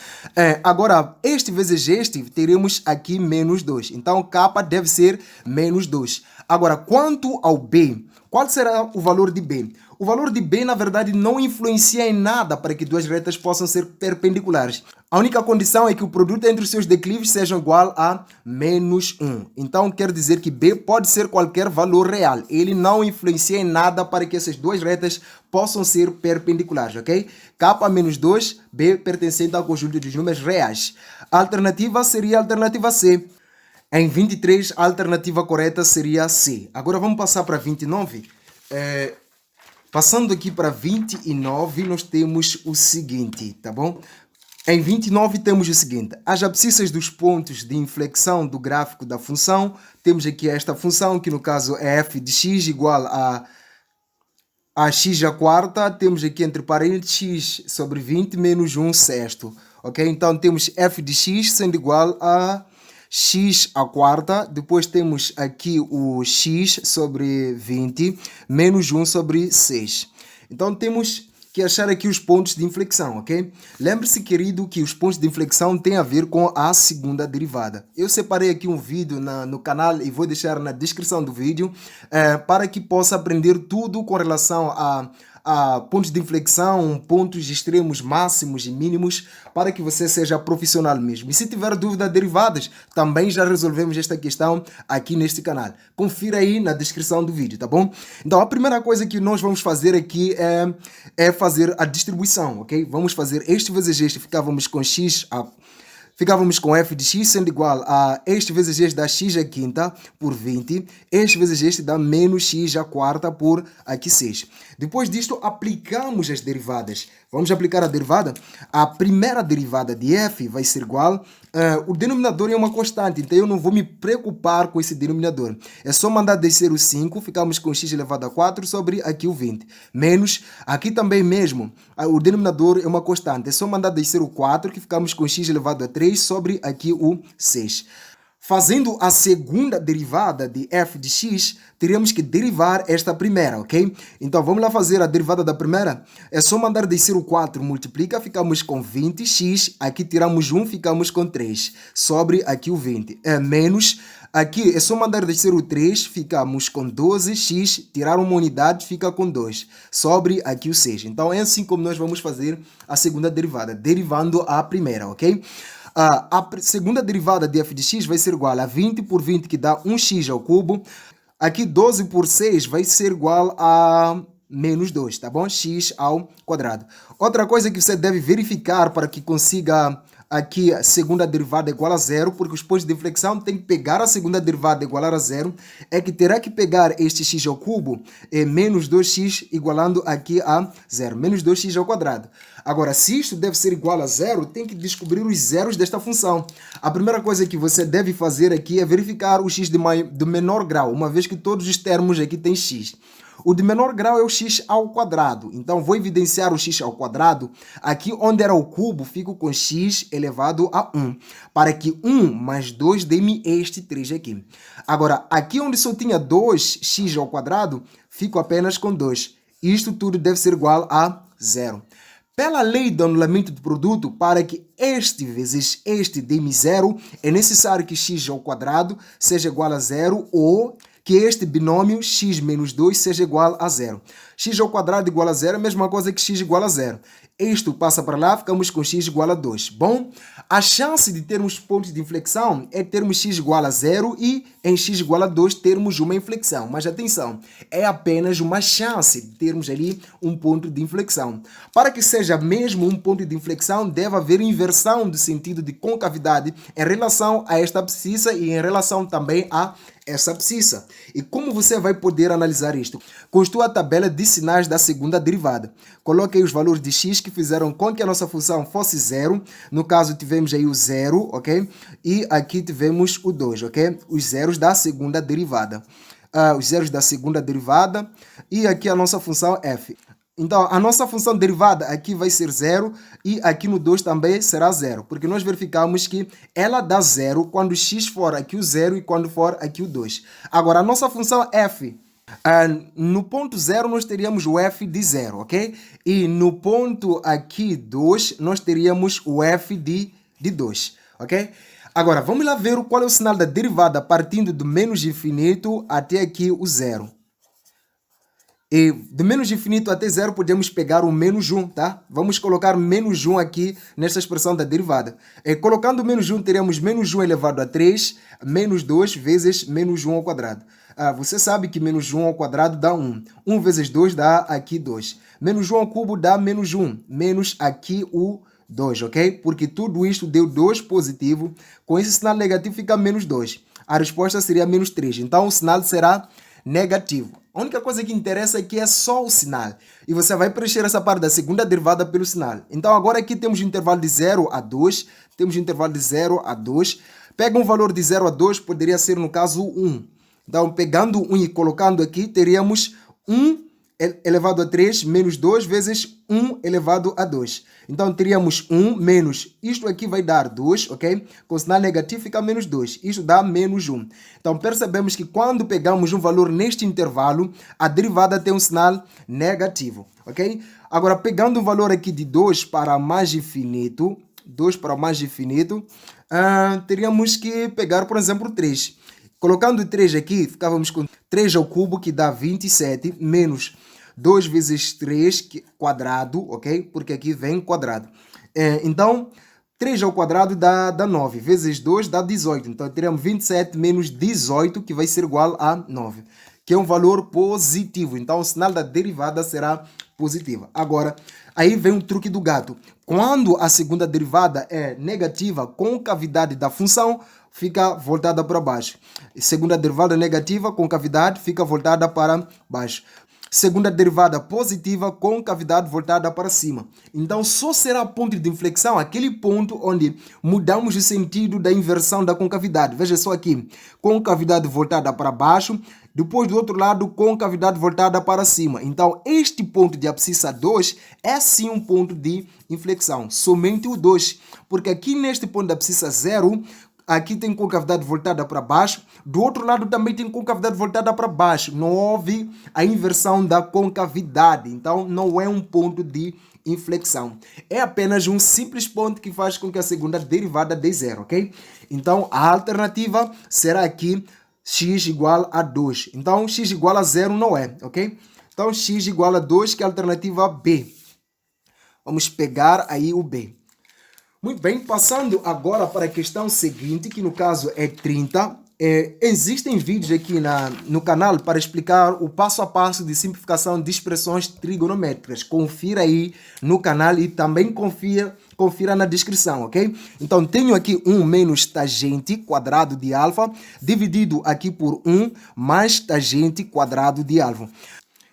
Agora, este vezes este, teremos aqui menos 2. Então, k deve ser menos 2. Agora, quanto ao b, qual será o valor de b? O valor de b, na verdade, não influencia em nada para que duas retas possam ser perpendiculares. A única condição é que o produto entre os seus declives seja igual a menos 1. Então, quer dizer que b pode ser qualquer valor real. Ele não influencia em nada para que essas duas retas possam ser perpendiculares, ok? K menos 2, b pertencente ao conjunto dos números reais. A alternativa seria a alternativa C. Em 23, a alternativa correta seria C. Agora vamos passar para 29. Passando aqui para 29, nós temos o seguinte, tá bom? Em 29 temos o seguinte, as abscissas dos pontos de inflexão do gráfico da função, temos aqui esta função, que no caso é f de x igual a x à quarta, temos aqui entre parênteses x sobre 20 menos 1 sexto, ok? Então temos f de x sendo igual a x à quarta, depois temos aqui o x sobre 20 menos 1 sobre 6. Então temos que achar aqui os pontos de inflexão, ok? Lembre-se, querido, que os pontos de inflexão têm a ver com a segunda derivada. Eu separei aqui um vídeo no canal e vou deixar na descrição do vídeo para que possa aprender tudo com relação a pontos de inflexão, pontos extremos, máximos e mínimos, para que você seja profissional mesmo. E se tiver dúvida de derivadas, também já resolvemos esta questão aqui neste canal. Confira aí na descrição do vídeo, tá bom? Então, a primeira coisa que nós vamos fazer aqui é fazer a distribuição, ok? Vamos fazer este vezes este, ficávamos com f de x sendo igual a este vezes este dá x à quinta por 20, este vezes este dá menos x à quarta por aqui 6. Depois disto, aplicamos as derivadas. Vamos aplicar a derivada? A primeira derivada de f vai ser igual, o denominador é uma constante, então eu não vou me preocupar com esse denominador. É só mandar descer o 5, ficamos com x elevado a 4 sobre aqui o 20. Menos, aqui também mesmo, o denominador é uma constante, é só mandar descer o 4, que ficamos com x elevado a 3 sobre aqui o 6. Fazendo a segunda derivada de f de x, teríamos que derivar esta primeira, ok? Então, vamos lá fazer a derivada da primeira. É só mandar descer o 4, multiplica, ficamos com 20x. Aqui tiramos 1, ficamos com 3. Sobre aqui o 20. É menos, aqui é só mandar descer o 3, ficamos com 12x. Tirar uma unidade, fica com 2. Sobre aqui o 6. Então, é assim como nós vamos fazer a segunda derivada, derivando a primeira, ok? A segunda derivada de f de x vai ser igual a 20 por 20, que dá 1x ao cubo. Aqui 12 por 6 vai ser igual a menos 2, tá bom? X ao quadrado. Outra coisa que você deve verificar para que consiga aqui a segunda derivada igual a zero, porque os pontos de inflexão tem que pegar a segunda derivada igual a zero, é que terá que pegar este x ao cubo, menos 2x igualando aqui a zero, menos 2x ao quadrado. Agora, se isto deve ser igual a zero, tem que descobrir os zeros desta função. A primeira coisa que você deve fazer aqui é verificar o x do menor grau, uma vez que todos os termos aqui têm x. O de menor grau é o x ao quadrado. Então, vou evidenciar o x ao quadrado. Aqui onde era o cubo, fico com x elevado a 1. Para que 1 mais 2 dê-me este 3 aqui. Agora, aqui onde só tinha 2x ao quadrado, fico apenas com 2. Isto tudo deve ser igual a zero. Pela lei do anulamento do produto, para que este vezes este dê-me zero, é necessário que x ao quadrado seja igual a zero ou que este binômio x menos 2 seja igual a zero. X ao quadrado igual a zero é a mesma coisa que x igual a zero. Isto passa para lá, ficamos com x igual a 2. Bom, a chance de termos pontos de inflexão é termos x igual a 0 e em x igual a 2 termos uma inflexão. Mas atenção, é apenas uma chance de termos ali um ponto de inflexão. Para que seja mesmo um ponto de inflexão, deve haver inversão do sentido de concavidade em relação a esta abscissa e em relação também a essa abscissa. E como você vai poder analisar isto? Construa a tabela de sinais da segunda derivada. Coloque aí os valores de x que fizeram com que a nossa função fosse zero. No caso, tivemos aí o 0, ok? E aqui tivemos o 2, ok? Os zeros da segunda derivada. Os zeros da segunda derivada. E aqui a nossa função f. Então, a nossa função derivada aqui vai ser 0 e aqui no 2 também será 0, porque nós verificamos que ela dá 0 quando x for aqui o 0 e quando for aqui o 2. Agora, a nossa função f, no ponto 0 nós teríamos o f de 0, ok? E no ponto aqui 2 nós teríamos o f de 2, ok? Agora, vamos lá ver qual é o sinal da derivada partindo do menos infinito até aqui o 0. E de menos infinito até zero podemos pegar o menos 1, tá? Vamos colocar menos 1 aqui nesta expressão da derivada. E colocando menos 1, teremos menos 1 elevado a 3, menos 2 vezes menos 1 ao quadrado. Você sabe que menos 1 ao quadrado dá 1. 1 vezes 2 dá aqui 2. Menos 1 ao cubo dá menos 1, menos aqui o 2, ok? Porque tudo isto deu 2 positivo. Com esse sinal negativo fica menos 2. A resposta seria menos 3. Então o sinal será negativo. A única coisa que interessa aqui é só o sinal. E você vai preencher essa parte da segunda derivada pelo sinal. Então agora aqui temos o intervalo de 0 a 2. Temos o intervalo de 0 a 2. Pega um valor de 0 a 2, poderia ser no caso 1. Então pegando 1 e colocando aqui, teríamos 1 elevado a 3 menos 2 vezes 1 elevado a 2. Então teríamos 1 menos, isto aqui vai dar 2, ok? Com sinal negativo fica menos 2, isto dá menos 1. Então percebemos que quando pegamos um valor neste intervalo, a derivada tem um sinal negativo, ok? Agora pegando um valor aqui de 2 para mais infinito, 2 para mais infinito, teríamos que pegar, por exemplo, 3. Colocando 3 aqui, ficávamos com 3 ao cubo, que dá 27, menos 2 vezes 3 quadrado, ok? Porque aqui vem quadrado. Então, 3 ao quadrado dá 9, vezes 2 dá 18. Então, teremos 27 menos 18, que vai ser igual a 9, que é um valor positivo. Então, o sinal da derivada será positiva. Agora, aí vem o truque do gato. Quando a segunda derivada é negativa, a concavidade da função fica voltada para baixo. Segunda derivada negativa, concavidade fica voltada para baixo. Segunda derivada positiva, concavidade voltada para cima. Então, só será ponto de inflexão aquele ponto onde mudamos o sentido da inversão da concavidade. Veja só aqui, concavidade voltada para baixo, depois do outro lado, concavidade voltada para cima. Então, este ponto de abscissa 2 é sim um ponto de inflexão, somente o 2. Porque aqui neste ponto de abscissa 0, aqui tem concavidade voltada para baixo, do outro lado também tem concavidade voltada para baixo. Não houve a inversão da concavidade, então não é um ponto de inflexão. É apenas um simples ponto que faz com que a segunda derivada dê zero, ok? Então a alternativa será aqui x igual a 2. Então x igual a 0 não é, ok? Então x igual a 2, que é a alternativa B. Vamos pegar aí o B. Muito bem, passando agora para a questão seguinte, que no caso é 30. Existem vídeos aqui no canal para explicar o passo a passo de simplificação de expressões trigonométricas. Confira aí no canal e também confira na descrição, ok? Então, tenho aqui 1 menos tangente quadrado de alfa, dividido aqui por 1 mais tangente quadrado de alfa.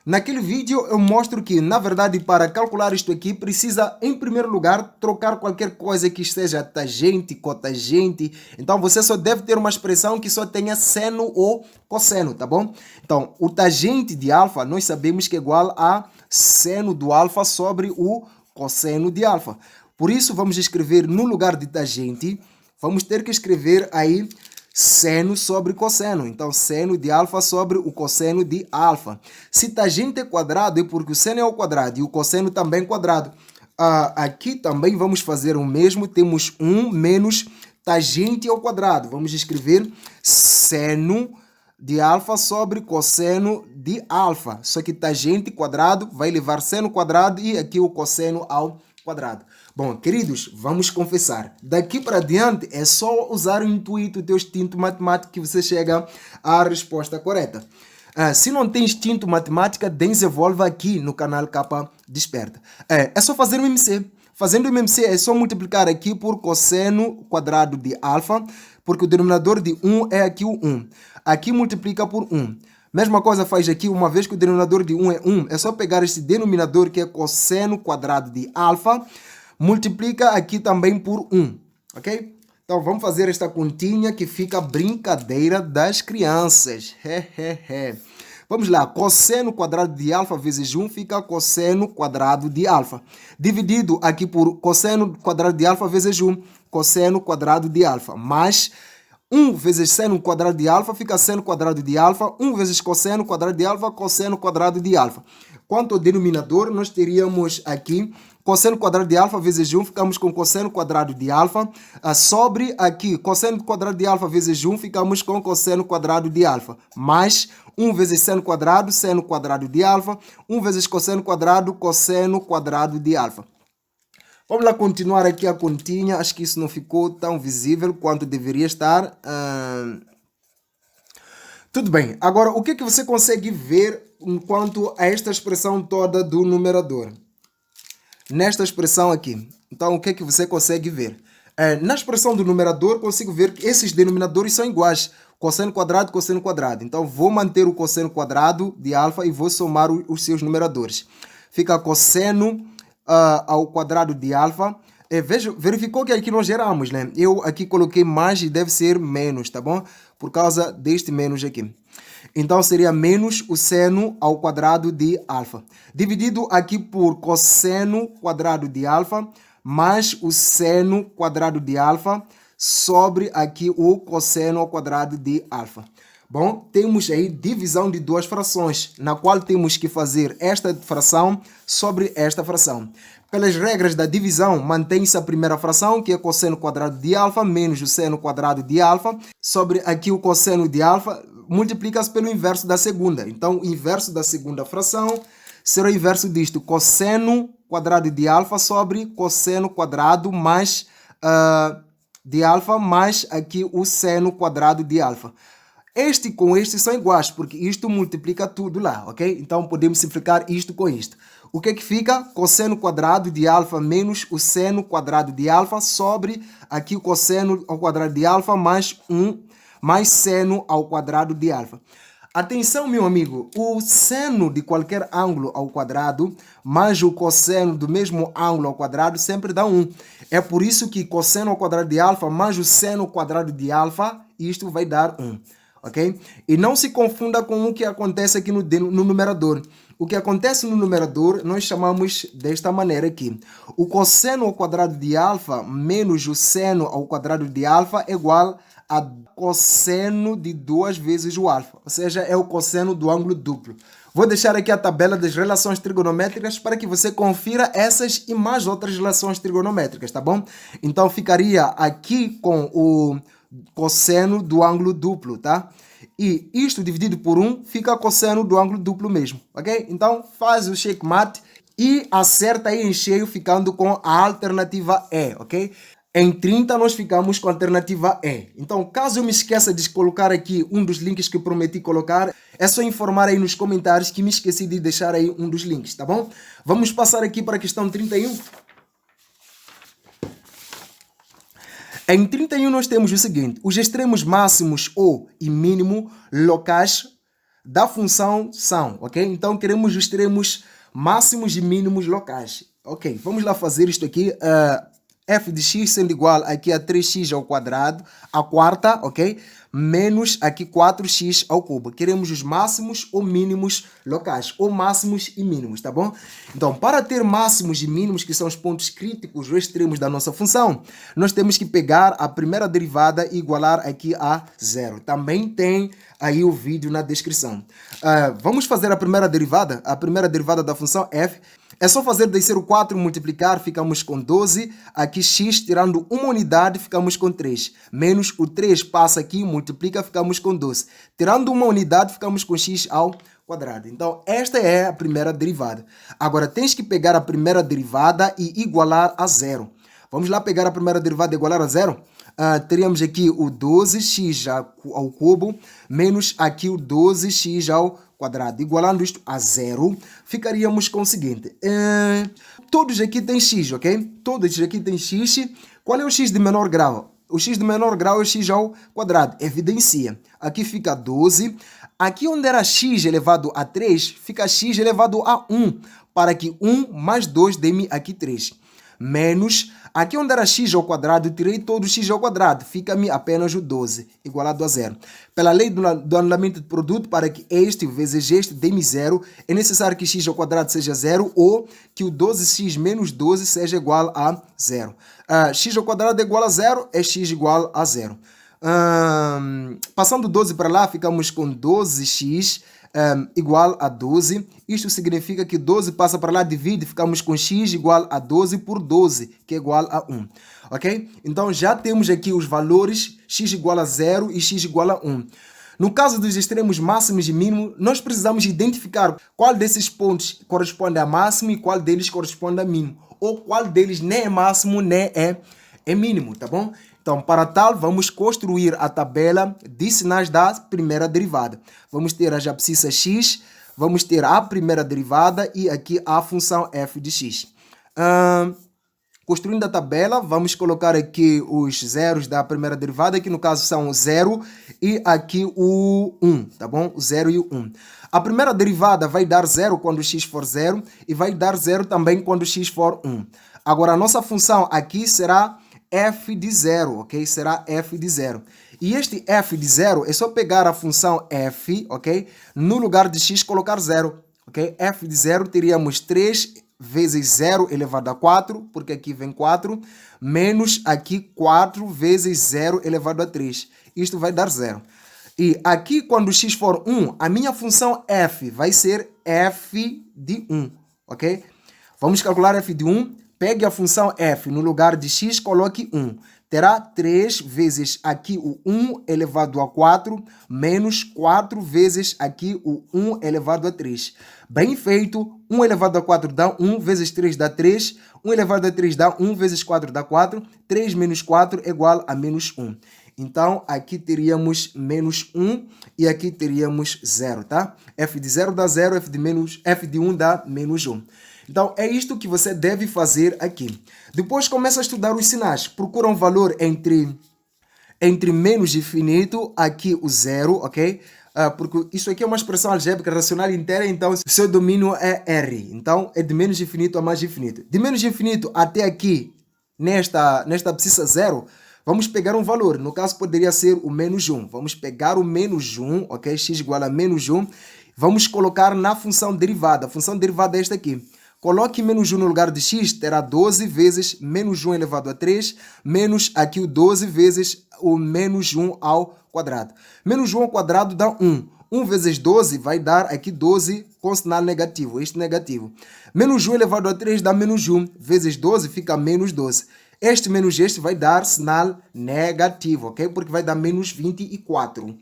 Naquele vídeo eu mostro que, na verdade, para calcular isto aqui, precisa, em primeiro lugar, trocar qualquer coisa que seja tangente, cotangente. Então, você só deve ter uma expressão que só tenha seno ou cosseno, tá bom? Então, o tangente de alfa, nós sabemos que é igual a seno do alfa sobre o cosseno de alfa. Por isso, vamos escrever no lugar de tangente, vamos ter que escrever aí seno sobre cosseno. Então, seno de alfa sobre o cosseno de alfa. Se tangente é quadrado, é porque o seno é ao quadrado e o cosseno também é quadrado. Aqui também vamos fazer o mesmo. Temos 1 menos tangente ao quadrado. Vamos escrever seno de alfa sobre cosseno de alfa. Só que tangente quadrado vai levar seno quadrado e aqui o cosseno ao quadrado. Bom, queridos, vamos confessar. Daqui para diante é só usar o intuito, o teu instinto matemático que você chega à resposta correta. Se não tem instinto matemática, desenvolva aqui no canal Capa Desperta. É só fazer o MMC. Fazendo o MMC é só multiplicar aqui por cosseno quadrado de alfa, porque o denominador de 1 é aqui o 1. Aqui multiplica por 1. Mesma coisa faz aqui, uma vez que o denominador de 1 é 1, é só pegar esse denominador que é cosseno quadrado de alfa, multiplica aqui também por 1, ok? Então vamos fazer esta continha que fica brincadeira das crianças. Vamos lá, cosseno quadrado de alfa vezes 1 fica cosseno quadrado de alfa. Dividido aqui por cosseno quadrado de alfa vezes 1, cosseno quadrado de alfa. Mais 1 vezes seno quadrado de alfa fica seno quadrado de alfa. 1 vezes cosseno quadrado de alfa, cosseno quadrado de alfa. Quanto ao denominador, nós teríamos aqui cosseno quadrado de alfa vezes 1, ficamos com cosseno quadrado de alfa. Sobre aqui, cosseno quadrado de alfa vezes 1, ficamos com cosseno quadrado de alfa. Mais 1 vezes seno quadrado de alfa. 1 vezes cosseno quadrado de alfa. Vamos lá continuar aqui a continha. Acho que isso não ficou tão visível quanto deveria estar. Tudo bem. Agora, o que você consegue ver quanto a esta expressão toda do numerador? Nesta expressão aqui. Então, o que você consegue ver? Na expressão do numerador, consigo ver que esses denominadores são iguais. Cosseno quadrado, cosseno quadrado. Então, vou manter o cosseno quadrado de alfa e vou somar os seus numeradores. Fica cosseno ao quadrado de alfa. Verificou que aqui nós geramos, né? Eu aqui coloquei mais e deve ser menos, tá bom? Por causa deste menos aqui. Então, seria menos o seno ao quadrado de alfa. Dividido aqui por cosseno quadrado de alfa, mais o seno quadrado de alfa, sobre aqui o cosseno ao quadrado de alfa. Bom, temos aí divisão de duas frações, na qual temos que fazer esta fração sobre esta fração. Pelas regras da divisão, mantém-se a primeira fração, que é cosseno quadrado de alfa, menos o seno quadrado de alfa, sobre aqui o cosseno de alfa, multiplica-se pelo inverso da segunda. Então, o inverso da segunda fração será o inverso disto, cosseno quadrado de alfa sobre cosseno quadrado mais de alfa, mais aqui o seno quadrado de alfa. Este com este são iguais, porque isto multiplica tudo lá, ok? Então, podemos simplificar isto com isto. O que fica? Cosseno quadrado de alfa menos o seno quadrado de alfa sobre aqui o cosseno ao quadrado de alfa mais 1 mais seno ao quadrado de alfa. Atenção, meu amigo, o seno de qualquer ângulo ao quadrado mais o cosseno do mesmo ângulo ao quadrado sempre dá 1. É por isso que cosseno ao quadrado de alfa mais o seno ao quadrado de alfa, isto vai dar 1. Ok? E não se confunda com o que acontece aqui no numerador. o que acontece no numerador nós chamamos desta maneira aqui. O cosseno ao quadrado de alfa menos o seno ao quadrado de alfa é igual a cosseno de 2 vezes o alfa, ou seja, é o cosseno do ângulo duplo. Vou deixar aqui a tabela das relações trigonométricas para que você confira essas e mais outras relações trigonométricas, tá bom? Então ficaria aqui com o cosseno do ângulo duplo, tá? E isto dividido por 1 fica cosseno do ângulo duplo mesmo, ok? Então faz o checkmate e acerta aí em cheio ficando com a alternativa E, ok? Em 30 nós ficamos com a alternativa E. Então, caso eu me esqueça de colocar aqui um dos links que eu prometi colocar, é só informar aí nos comentários que me esqueci de deixar aí um dos links, tá bom? Vamos passar aqui para a questão 31. Em 31 nós temos o seguinte, os extremos máximos ou e mínimo locais da função são, ok? Então queremos os extremos máximos e mínimos locais. Ok, vamos lá fazer isto aqui. F de x sendo igual aqui a 3x ao quadrado, a quarta, ok? Menos aqui 4x ao cubo. Queremos os máximos ou mínimos locais, ou máximos e mínimos, tá bom? Então, para ter máximos e mínimos, que são os pontos críticos ou extremos da nossa função, nós temos que pegar a primeira derivada e igualar aqui a zero. Também tem aí o vídeo na descrição. Vamos fazer a primeira derivada da função f. É só fazer descer o 4 multiplicar, ficamos com 12. Aqui x, tirando uma unidade, ficamos com 3. Menos o 3 passa aqui, multiplica, ficamos com 12. Tirando uma unidade, ficamos com x ao quadrado. Então, esta é a primeira derivada. Agora, tens que pegar a primeira derivada e igualar a zero. Vamos lá pegar a primeira derivada e igualar a zero? Teríamos aqui o 12x ao cubo, menos aqui o 12x ao quadrado. Igualando isto a zero, ficaríamos com o seguinte. Todos aqui têm x, ok? Todos aqui têm x. Qual é o x de menor grau? O x de menor grau é x ao quadrado. Evidencia. Aqui fica 12. Aqui onde era x elevado a 3, fica x elevado a 1. Para que 1 mais 2 dê-me aqui 3. Menos, aqui onde era x ao quadrado, tirei todo o x ao quadrado, fica-me apenas o 12, igualado a zero. Pela lei do anulamento de produto, para que este vezes este dê-me zero, é necessário que x ao quadrado seja zero ou que o 12x menos 12 seja igual a zero. X ao quadrado é igual a zero, é x igual a zero. Passando 12 para lá, ficamos com 12x igual a 12. Isto significa que 12 passa para lá, divide, ficamos com x igual a 12 por 12, que é igual a 1. Ok? Então já temos aqui os valores x igual a 0 e x igual a 1. No caso dos extremos máximos e mínimos, nós precisamos identificar qual desses pontos corresponde a máximo e qual deles corresponde a mínimo. Ou qual deles nem é máximo nem é mínimo, tá bom? Então, para tal, vamos construir a tabela de sinais da primeira derivada. Vamos ter as abscissas x, vamos ter a primeira derivada e aqui a função f de x. Construindo a tabela, vamos colocar aqui os zeros da primeira derivada, que no caso são o 0 e aqui o 1, tá bom? O 0 e o 1. A primeira derivada vai dar 0 quando x for 0 e vai dar 0 também quando x for 1. Agora, a nossa função aqui será f de 0, ok? Será f de 0. E este f de 0 é só pegar a função f, ok? No lugar de x colocar 0, ok? F de 0 teríamos 3 vezes 0 elevado a 4, porque aqui vem 4, menos aqui 4 vezes 0 elevado a 3. Isto vai dar 0. E aqui, quando x for 1, a minha função f vai ser f de 1, ok? Vamos calcular f de 1. Pegue a função f, no lugar de x, coloque 1. Terá 3 vezes aqui o 1 elevado a 4, menos 4 vezes aqui o 1 elevado a 3. Bem feito, 1 elevado a 4 dá 1, vezes 3 dá 3, 1 elevado a 3 dá 1, vezes 4 dá 4, 3 menos 4 é igual a menos 1. Então, aqui teríamos menos 1 e aqui teríamos 0, tá? F de 0 dá 0, F de 1 dá menos 1. Então, é isto que você deve fazer aqui. Depois, começa a estudar os sinais. Procura um valor entre menos e infinito, aqui o 0, ok? Porque isso aqui é uma expressão algébrica racional inteira, então o seu domínio é R. Então, é de menos infinito a mais infinito. De menos infinito até aqui, nesta abscissa 0, vamos pegar um valor. No caso, poderia ser o menos 1. Vamos pegar o menos 1, ok? X igual a menos 1. vamos colocar na função derivada. A função derivada é esta aqui. Coloque menos 1 no lugar de x, terá 12 vezes menos 1 elevado a 3, menos aqui o 12 vezes o menos 1 ao quadrado. Menos 1 ao quadrado dá 1. 1 vezes 12 vai dar aqui 12 com sinal negativo, este negativo. Menos 1 elevado a 3 dá menos 1, vezes 12 fica menos 12. Este menos este vai dar sinal negativo, ok? Porque vai dar menos 24.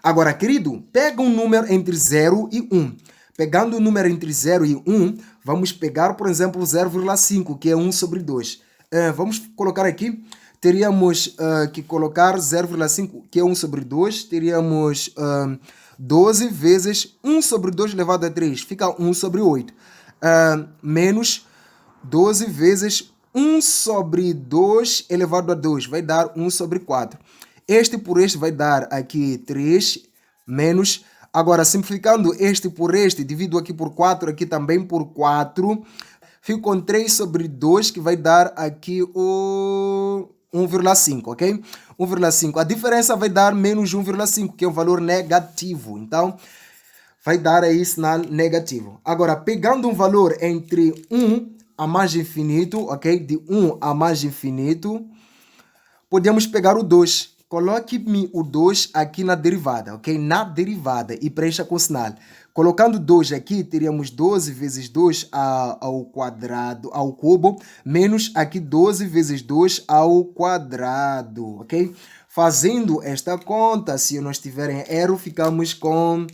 Agora, querido, pega um número entre 0 e 1. Pegando o número entre 0 e 1, vamos pegar, por exemplo, 0,5, que é 1 sobre 2. Vamos colocar aqui, teríamos que colocar 0,5, que é 1 sobre 2. Teríamos 12 vezes 1 sobre 2 elevado a 3, fica 1 sobre 8. Menos 12 vezes 1 sobre 2 elevado a 2, vai dar 1 sobre 4. Este por este vai dar aqui 3, menos... Agora, simplificando este por este, divido aqui por 4, aqui também por 4. Fico com 3 sobre 2, que vai dar aqui o 1,5, ok? 1,5. A diferença vai dar menos 1,5, que é um valor negativo. Então, vai dar aí sinal negativo. Agora, pegando um valor entre 1 a mais infinito, ok? De 1 a mais infinito, podemos pegar o 2. Coloque-me o 2 aqui na derivada, ok? Na derivada e preencha com sinal. Colocando 2 aqui, teríamos 12 vezes 2 ao quadrado, ao cubo, menos aqui 12 vezes 2 ao quadrado, ok? Fazendo esta conta, se eu não estiver em erro, ficamos com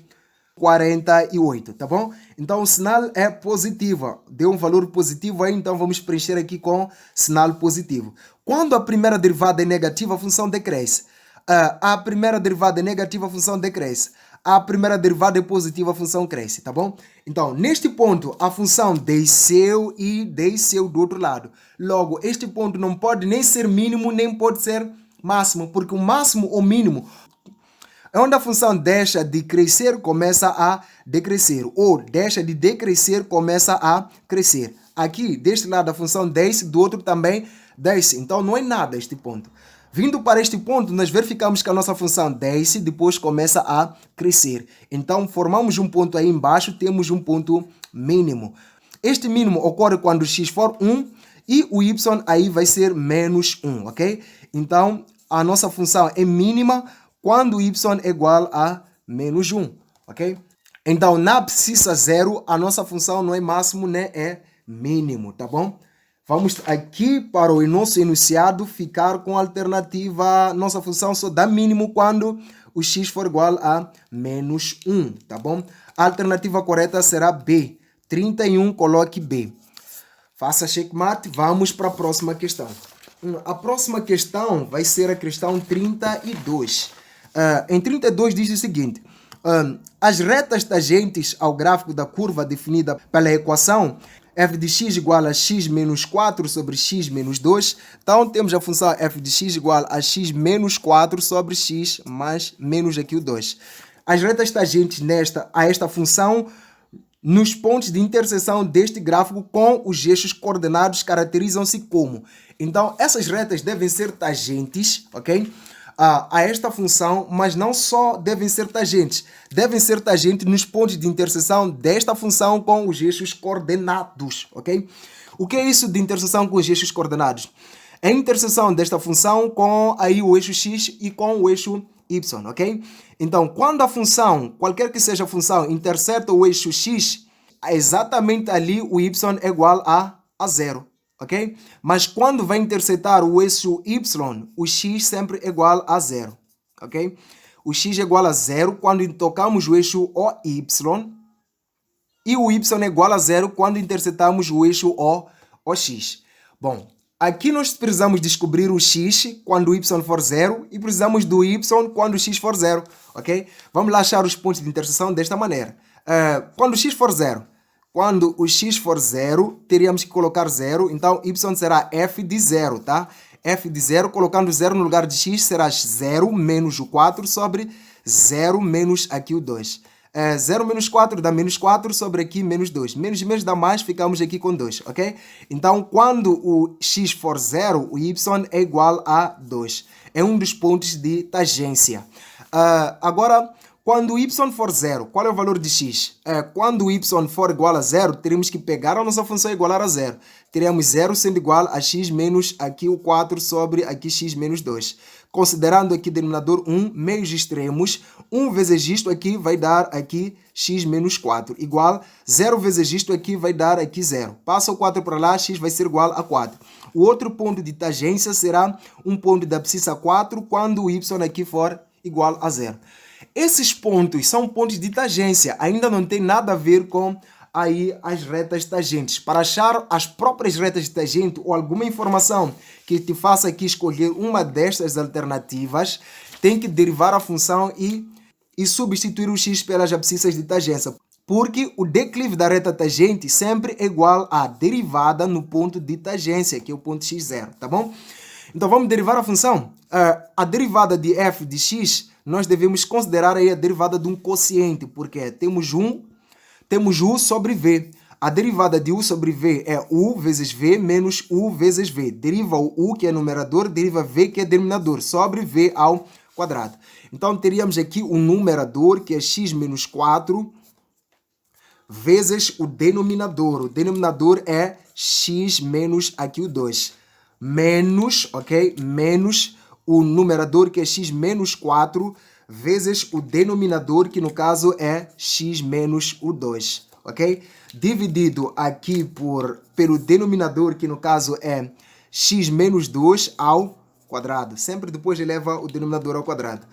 48, tá bom? Então o sinal é positivo, deu um valor positivo aí, então vamos preencher aqui com sinal positivo. Quando a primeira derivada é negativa, a função decresce. A primeira derivada é negativa, a função decresce. A primeira derivada é positiva, a função cresce, tá bom? Então, neste ponto, a função desceu e desceu do outro lado. Logo, este ponto não pode nem ser mínimo, nem pode ser máximo, porque o máximo ou mínimo é onde a função deixa de crescer, começa a decrescer, ou deixa de decrescer, começa a crescer. Aqui, deste lado, a função desce, do outro também desce. Então, não é nada este ponto. Vindo para este ponto, nós verificamos que a nossa função desce, depois começa a crescer. Então, formamos um ponto aí embaixo, temos um ponto mínimo. Este mínimo ocorre quando x for 1 e o y aí vai ser menos 1, ok? Então, a nossa função é mínima quando y é igual a menos 1, ok? Então, na abscissa 0, a nossa função não é máximo, nem é mínimo, tá bom? Vamos aqui para o nosso enunciado ficar com a alternativa. Nossa função só dá mínimo quando o x for igual a menos 1, tá bom? A alternativa correta será B. 31, coloque B. Faça checkmate, vamos para a próxima questão. A próxima questão vai ser a questão 32. Em 32 diz o seguinte: as retas tangentes ao gráfico da curva definida pela equação f de x igual a x menos 4 sobre x menos 2. Então, temos a função f de x igual a x menos 4 sobre x mais menos aqui o 2. As retas tangentes a esta função nos pontos de interseção deste gráfico com os eixos coordenados caracterizam-se como. Então, essas retas devem ser tangentes, ok? A esta função, mas não só devem ser tangentes nos pontos de interseção desta função com os eixos coordenados, ok? O que é isso de interseção com os eixos coordenados? É a interseção desta função com aí o eixo x e com o eixo y, ok? Então, quando a função, qualquer que seja a função, intercepta o eixo x, exatamente ali o y é igual a 0. Ok? Mas quando vai interceptar o eixo y, o x sempre é igual a 0. Ok? O x é igual a 0 quando tocamos o eixo OY e o y é igual a 0 quando interceptamos o eixo OX. Bom, aqui nós precisamos descobrir o x quando o y for 0 e precisamos do y quando o x for 0. Ok? Vamos lá achar os pontos de interseção desta maneira. Quando o x for 0, quando o x for 0, teríamos que colocar 0. Então, y será f de 0, tá? F de 0, colocando 0 no lugar de x, será 0 menos o 4 sobre 0 menos aqui o 2. 0 menos 4 dá menos 4 sobre aqui menos 2. Menos e menos dá mais, ficamos aqui com 2, ok? Então, quando o x for 0, o y é igual a 2. É um dos pontos de tangência. Agora, Quando y for zero, qual é o valor de x? Quando y for igual a zero, teremos que pegar a nossa função igualar a zero. Teremos zero sendo igual a x menos aqui o 4 sobre aqui x menos 2. Considerando aqui denominador 1, meios extremos, 1 vezes isto aqui vai dar aqui x menos 4, igual 0 vezes isto aqui vai dar aqui 0. Passa o 4 para lá, x vai ser igual a 4. O outro ponto de tangência será um ponto da abscissa 4 quando o y aqui for igual a 0. Esses pontos são pontos de tangência, ainda não tem nada a ver com aí as retas tangentes. Para achar as próprias retas de tangente ou alguma informação que te faça aqui escolher uma destas alternativas, tem que derivar a função e substituir o x pelas abscissas de tangência. Porque o declive da reta tangente sempre é igual à derivada no ponto de tangência, que é o ponto x0, tá bom? Então vamos derivar a função. A derivada de f de x, nós devemos considerar aí a derivada de um quociente, porque temos u sobre v. A derivada de u sobre v é u vezes v menos u vezes v. Deriva o u, que é numerador, deriva v, que é denominador, sobre v ao quadrado. Então teríamos aqui o numerador, que é x menos 4, vezes o denominador. O denominador é x menos aqui o 2. Menos, ok? Menos o numerador, que é x menos 4, vezes o denominador, que no caso é x menos o 2, ok? Dividido aqui pelo denominador, que no caso é x menos 2 ao quadrado. Sempre depois eleva o denominador ao quadrado.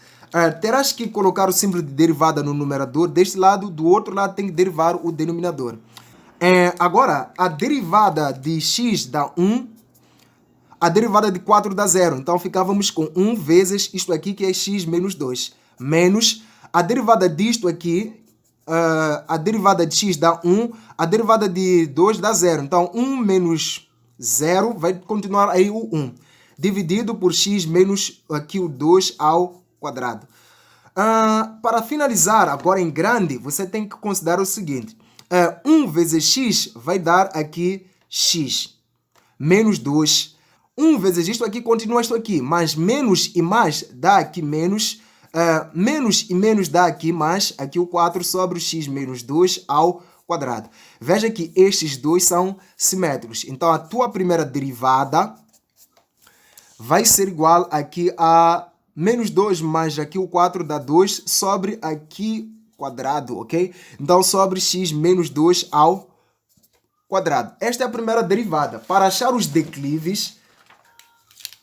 Terás que colocar o símbolo de derivada no numerador deste lado, do outro lado tem que derivar o denominador. Agora, a derivada de x dá 1, a derivada de 4 dá 0. Então ficávamos com 1 vezes isto aqui, que é x menos 2. Menos a derivada disto aqui, a derivada de x dá 1, a derivada de 2 dá 0. Então 1 menos 0 vai continuar aí o 1. Dividido por x menos aqui o 2 ao quadrado. Para finalizar, agora em grande, você tem que considerar o seguinte. 1 vezes x vai dar aqui x. Menos 2. 1 vezes isto aqui continua isto aqui. Mas menos e mais dá aqui menos. Menos e menos dá aqui mais. Aqui o 4 sobre o x menos 2 ao quadrado. Veja que estes dois são simétricos. Então a tua primeira derivada vai ser igual aqui a menos 2 mais aqui o 4 dá 2 sobre aqui quadrado, ok? Então sobre x menos 2 ao quadrado. Esta é a primeira derivada. Para achar os declives,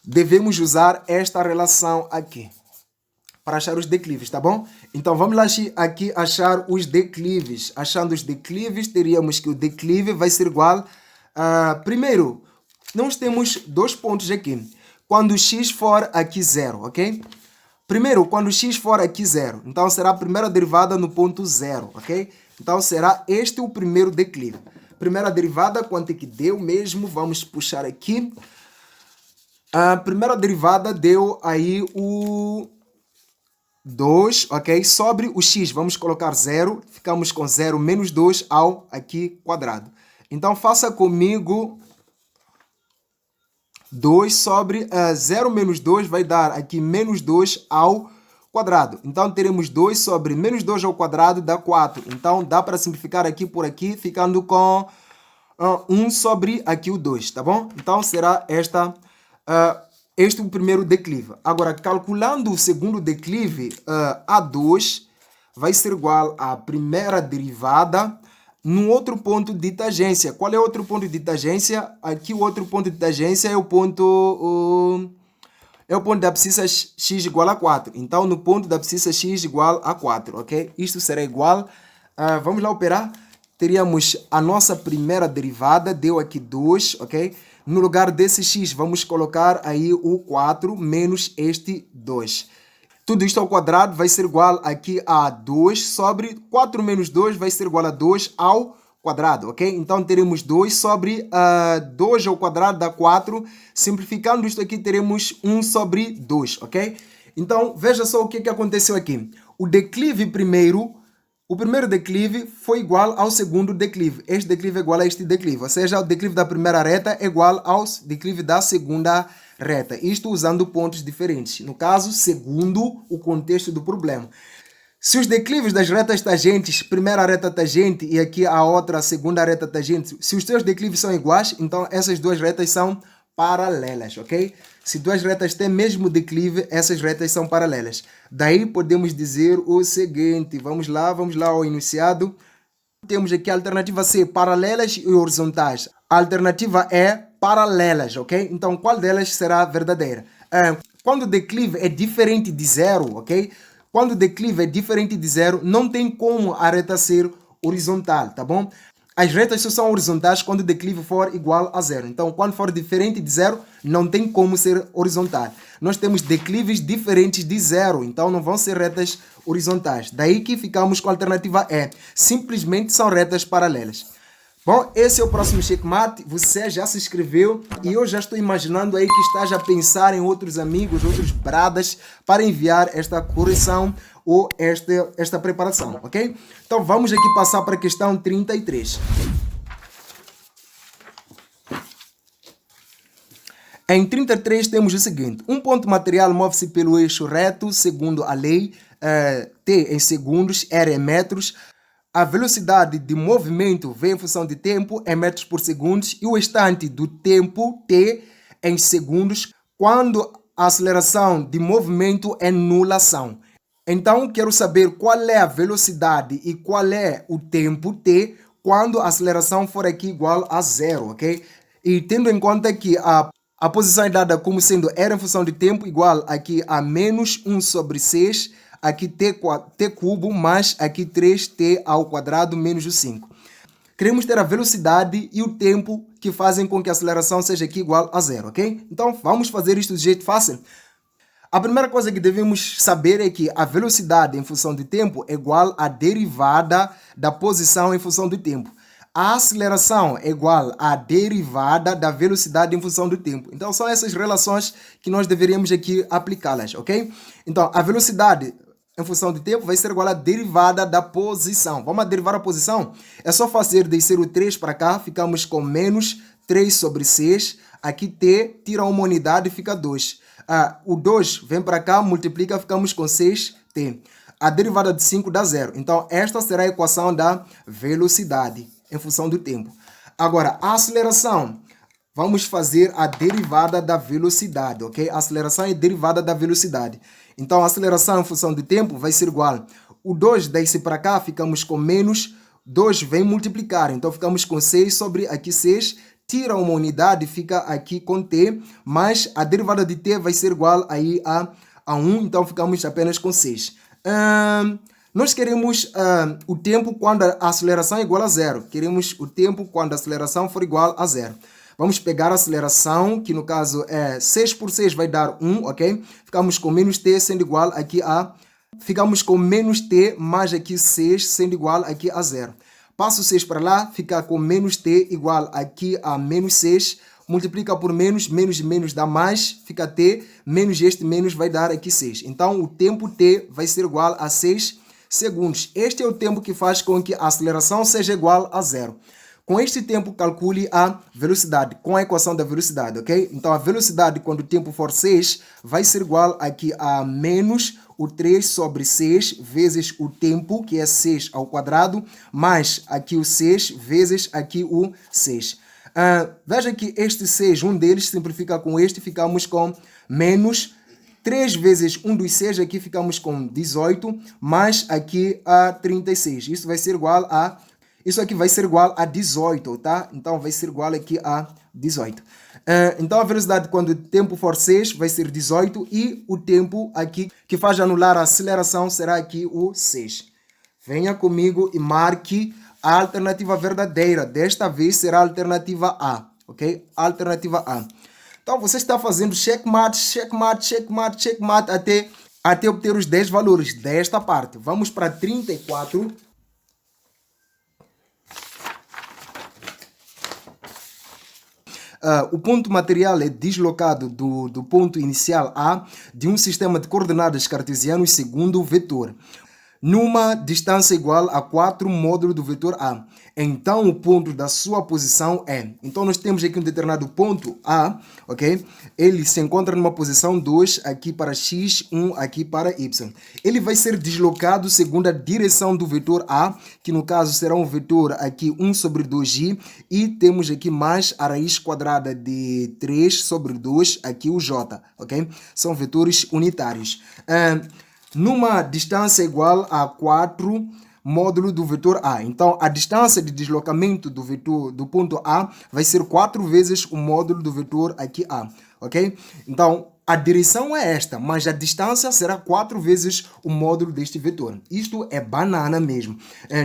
devemos usar esta relação aqui. Para achar os declives, tá bom? Então vamos lá aqui achar os declives. Achando os declives, teríamos que o declive vai ser igual primeiro, nós temos dois pontos aqui. Quando x for aqui 0, ok? Primeiro, quando x for aqui 0, então será a primeira derivada no ponto 0, ok? Então será este o primeiro declive. Primeira derivada, quanto é que deu mesmo? Vamos puxar aqui. A primeira derivada deu aí o 2, ok? Sobre o x, vamos colocar 0. Ficamos com 0 menos 2 ao aqui quadrado. Então faça comigo 2 sobre 0 menos 2 vai dar aqui menos 2 ao quadrado. Então teremos 2 sobre menos 2 ao quadrado dá 4. Então dá para simplificar aqui por aqui, ficando com 1 sobre aqui o 2, tá bom? Então será este o primeiro declive. Agora, calculando o segundo declive, A2 vai ser igual à primeira derivada no outro ponto de tangência. Qual é o outro ponto de tangência? Aqui o outro ponto de tangência é o ponto da abscissa x igual a 4. Então, no ponto da abscissa x igual a 4, ok? Isto será igual, vamos lá operar. Teríamos a nossa primeira derivada, deu aqui 2, ok? No lugar desse x, vamos colocar aí o 4 menos este 2. Tudo isto ao quadrado vai ser igual aqui a 2 sobre 4 menos 2 vai ser igual a 2 ao quadrado, ok? Então teremos 2 sobre 2 ao quadrado dá 4. Simplificando isto aqui, teremos 1 sobre 2, ok? Então veja só o que aconteceu aqui. O primeiro declive foi igual ao segundo declive. Este declive é igual a este declive. Ou seja, o declive da primeira reta é igual ao declive da segunda reta. Isto usando pontos diferentes. No caso, segundo o contexto do problema. Se os declives das retas tangentes, primeira reta tangente e aqui a outra, segunda reta tangente, se os seus declives são iguais, então essas duas retas são paralelas, ok? Se duas retas têm mesmo declive, essas retas são paralelas. Daí podemos dizer o seguinte, vamos lá ao enunciado. Temos aqui a alternativa C, paralelas e horizontais. A alternativa E, paralelas, ok? Então, qual delas será verdadeira? Quando o declive é diferente de zero, ok? Quando o declive é diferente de zero, não tem como a reta ser horizontal, tá bom? As retas só são horizontais quando o declive for igual a zero. Então, quando for diferente de zero, não tem como ser horizontal. Nós temos declives diferentes de zero, então não vão ser retas horizontais. Daí que ficamos com a alternativa E. Simplesmente são retas paralelas. Bom, esse é o próximo checkmate. Você já se inscreveu e eu já estou imaginando aí que estás a pensar em outros amigos, outros bradas para enviar esta correção ou esta preparação, ok? Então vamos aqui passar para a questão 33. Em 33 temos o seguinte: um ponto material move-se pelo eixo reto segundo a lei, T em segundos, R em metros. A velocidade de movimento V em função de tempo em metros por segundo e o instante do tempo T em segundos quando a aceleração de movimento é nulação. Então, quero saber qual é a velocidade e qual é o tempo T quando a aceleração for aqui igual a zero, ok? E tendo em conta que a posição é dada como sendo R em função de tempo igual aqui a menos 1 sobre 6, aqui t cubo mais aqui 3t ao quadrado menos o 5. Queremos ter a velocidade e o tempo que fazem com que a aceleração seja aqui igual a zero, ok? Então vamos fazer isto de jeito fácil. A primeira coisa que devemos saber é que a velocidade em função de tempo é igual à derivada da posição em função do tempo. A aceleração é igual à derivada da velocidade em função do tempo. Então são essas relações que nós deveríamos aqui aplicá-las, ok? Então a velocidade em função do tempo vai ser igual à derivada da posição. Vamos derivar a posição? É só fazer descer o 3 para cá, ficamos com menos 3 sobre 6. Aqui t, tira uma unidade e fica 2. O 2 vem para cá, multiplica, ficamos com 6t. A derivada de 5 dá 0. Então esta será a equação da velocidade em função do tempo. Agora, a aceleração. Vamos fazer a derivada da velocidade, ok? A aceleração é derivada da velocidade. Então, a aceleração em função do tempo vai ser igual. O 2 desce para cá, ficamos com menos. 2 vem multiplicar, então ficamos com 6 sobre aqui 6. Tira uma unidade, fica aqui com t. Mas a derivada de t vai ser igual aí a 1, então ficamos apenas com 6. Nós queremos o tempo quando a aceleração é igual a zero. Queremos o tempo quando a aceleração for igual a zero. Vamos pegar a aceleração, que no caso é 6 por 6 vai dar 1, ok? Ficamos com menos t sendo igual aqui a... Ficamos com menos t mais aqui 6 sendo igual aqui a 0. Passo 6 para lá, fica com menos t igual aqui a menos 6. Multiplica por menos, menos de menos dá mais, fica t, menos este menos vai dar aqui 6. Então o tempo t vai ser igual a 6 segundos. Este é o tempo que faz com que a aceleração seja igual a 0. Com este tempo, calcule a velocidade, com a equação da velocidade, ok? Então, a velocidade, quando o tempo for 6, vai ser igual aqui a menos o 3 sobre 6 vezes o tempo, que é 6 ao quadrado, mais aqui o 6 vezes aqui o 6. Veja que este 6, um deles simplifica com este, ficamos com menos 3 vezes 1 dos 6, aqui ficamos com 18, mais aqui a 36. Isso vai ser igual a... Isso aqui vai ser igual a 18, tá? Então, vai ser igual aqui a 18. Então, a velocidade quando o tempo for 6 vai ser 18 e o tempo aqui que faz anular a aceleração será aqui o 6. Venha comigo e marque a alternativa verdadeira. Desta vez será a alternativa A, ok? A alternativa A. Então, você está fazendo checkmate, checkmate, checkmate, checkmate até obter os 10 valores desta parte. Vamos para 34. O ponto material é deslocado do ponto inicial A de um sistema de coordenadas cartesianos segundo o vetor. numa distância igual a 4 módulo do vetor A. Então, o ponto da sua posição é... Então, nós temos aqui um determinado ponto A, ok? Ele se encontra numa posição 2 aqui para X, 1 aqui para Y. Ele vai ser deslocado segundo a direção do vetor A, que no caso será um vetor aqui 1 sobre 2i, e temos aqui mais a raiz quadrada de 3 sobre 2, aqui o J, ok? São vetores unitários. Numa distância igual a 4 módulo do vetor A. Então, a distância de deslocamento do vetor do ponto A vai ser 4 vezes o módulo do vetor aqui A, ok? Então, a direção é esta, mas a distância será 4 vezes o módulo deste vetor. Isto é banana mesmo.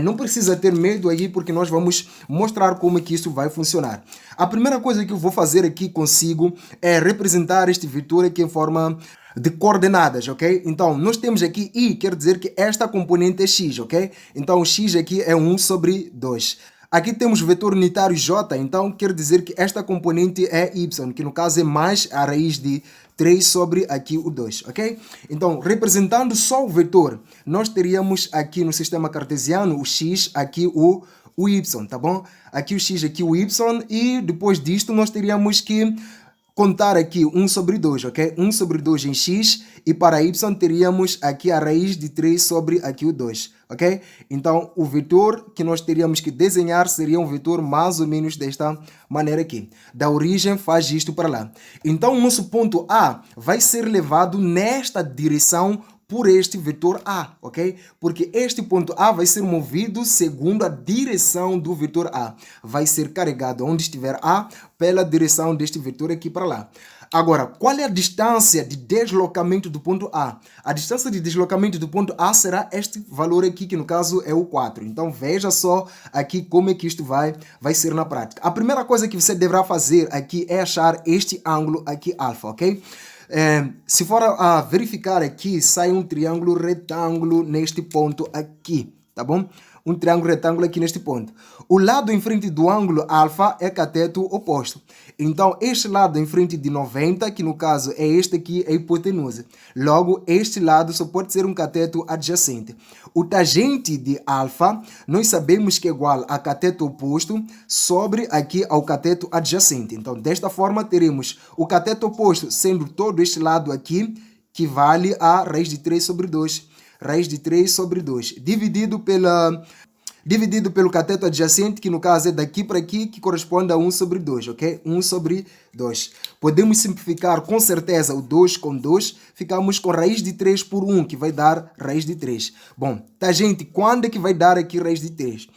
Não precisa ter medo aí, porque nós vamos mostrar como é que isso vai funcionar. A primeira coisa que eu vou fazer aqui consigo é representar este vetor aqui em forma de coordenadas, ok? Então, nós temos aqui I, quer dizer que esta componente é X, ok? Então, o X aqui é 1 sobre 2. Aqui temos o vetor unitário J, então quer dizer que esta componente é Y, que no caso é mais a raiz de 3 sobre aqui o 2, ok? Então, representando só o vetor, nós teríamos aqui no sistema cartesiano o X, aqui o Y, tá bom? Aqui o X, aqui o Y, e depois disto nós teríamos que contar aqui 1 sobre 2, ok? 1 sobre 2 em x, e para y teríamos aqui a raiz de 3 sobre aqui o 2, ok? Então, o vetor que nós teríamos que desenhar seria um vetor mais ou menos desta maneira aqui. Da origem faz isto para lá. Então, o nosso ponto A vai ser levado nesta direção por este vetor A, ok? Porque este ponto A vai ser movido segundo a direção do vetor A. Vai ser carregado onde estiver A pela direção deste vetor aqui para lá. Agora, qual é a distância de deslocamento do ponto A? A distância de deslocamento do ponto A será este valor aqui, que no caso é o 4. Então, veja só aqui como é que isto vai ser na prática. A primeira coisa que você deverá fazer aqui é achar este ângulo aqui, alfa, ok? Se for a verificar aqui, sai um triângulo retângulo neste ponto aqui, tá bom? Um triângulo retângulo aqui neste ponto. O lado em frente do ângulo alfa é cateto oposto. Então, este lado em frente de 90, que no caso é este aqui, é a hipotenusa. Logo, este lado só pode ser um cateto adjacente. O tangente de alfa, nós sabemos que é igual a cateto oposto sobre aqui ao cateto adjacente. Então, desta forma, teremos o cateto oposto sendo todo este lado aqui, que vale a raiz de 3 sobre 2. Raiz de 3 sobre 2, dividido pelo cateto adjacente, que no caso é daqui para aqui, que corresponde a 1 sobre 2, ok? 1 sobre 2. Podemos simplificar com certeza o 2 com 2, ficamos com raiz de 3 por 1, que vai dar raiz de 3. Bom, tangente, quando é que vai dar aqui raiz de 3?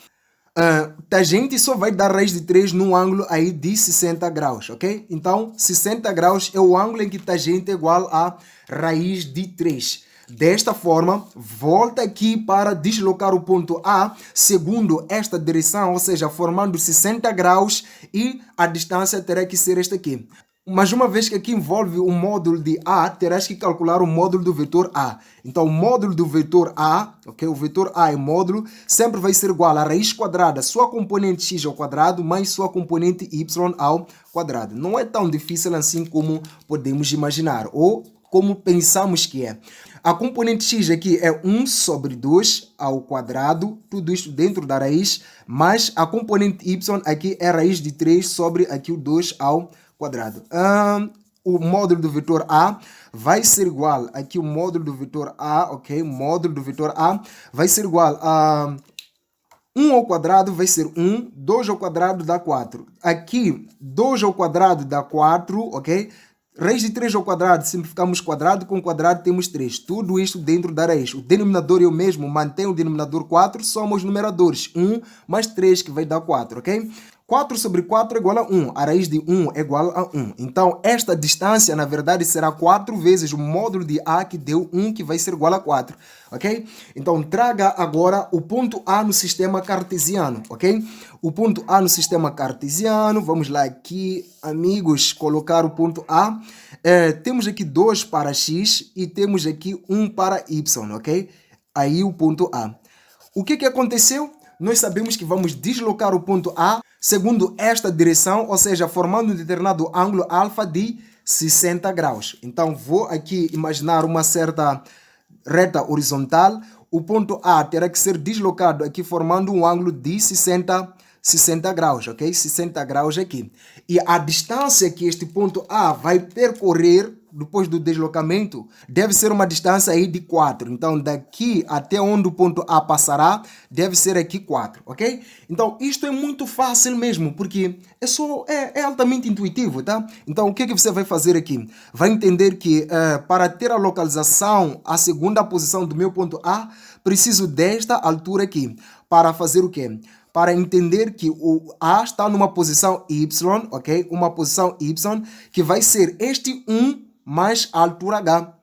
Tangente só vai dar raiz de 3 num ângulo aí de 60 graus, ok? Então, 60 graus é o ângulo em que tangente é igual a raiz de 3. Desta forma, volta aqui para deslocar o ponto A segundo esta direção, ou seja, formando 60 graus, e a distância terá que ser esta aqui. Mas uma vez que aqui envolve o módulo de A, terás que calcular o módulo do vetor A. Então, o módulo do vetor A, ok? O vetor A é módulo, sempre vai ser igual a raiz quadrada, sua componente x ao quadrado, mais sua componente y ao quadrado. Não é tão difícil assim como podemos imaginar, ou como pensamos que é. A componente x aqui é 1 sobre 2 ao quadrado, tudo isto dentro da raiz, mas a componente y aqui é raiz de 3 sobre aqui o 2 ao quadrado. O módulo do vetor A vai ser igual, aqui o módulo do vetor A, ok? O módulo do vetor A vai ser igual a 1 ao quadrado vai ser 1, 2 ao quadrado dá 4. Aqui, 2 ao quadrado dá 4, ok? Raiz de 3 ao quadrado, simplificamos quadrado com quadrado, temos 3. Tudo isto dentro da raiz. O denominador é o mesmo, mantém o denominador 4, somos numeradores. 1 mais 3, que vai dar 4, ok? 4 sobre 4 é igual a 1. A raiz de 1 é igual a 1. Então, esta distância, na verdade, será 4 vezes o módulo de A, que deu 1, que vai ser igual a 4. Ok? Então, traga agora o ponto A no sistema cartesiano. Ok? O ponto A no sistema cartesiano. Vamos lá aqui, amigos, colocar o ponto A. Temos aqui 2 para x e temos aqui 1 para y. Ok? Aí o ponto A. O que aconteceu? Nós sabemos que vamos deslocar o ponto A segundo esta direção, ou seja, formando um determinado ângulo alfa de 60 graus. Então, vou aqui imaginar uma certa reta horizontal. o ponto A terá que ser deslocado aqui formando um ângulo de 60 graus, ok? 60 graus aqui. E a distância que este ponto A vai percorrer depois do deslocamento deve ser uma distância aí de 4. Então, daqui até onde o ponto A passará, deve ser aqui 4, ok? Então, isto é muito fácil mesmo, porque é altamente intuitivo, tá? Então, o que você vai fazer aqui? Vai entender que para ter a localização, a segunda posição do meu ponto A, preciso desta altura aqui. Para fazer o quê? Para entender que o A está numa posição Y, ok? Uma posição Y, que vai ser este 1 mais a altura H.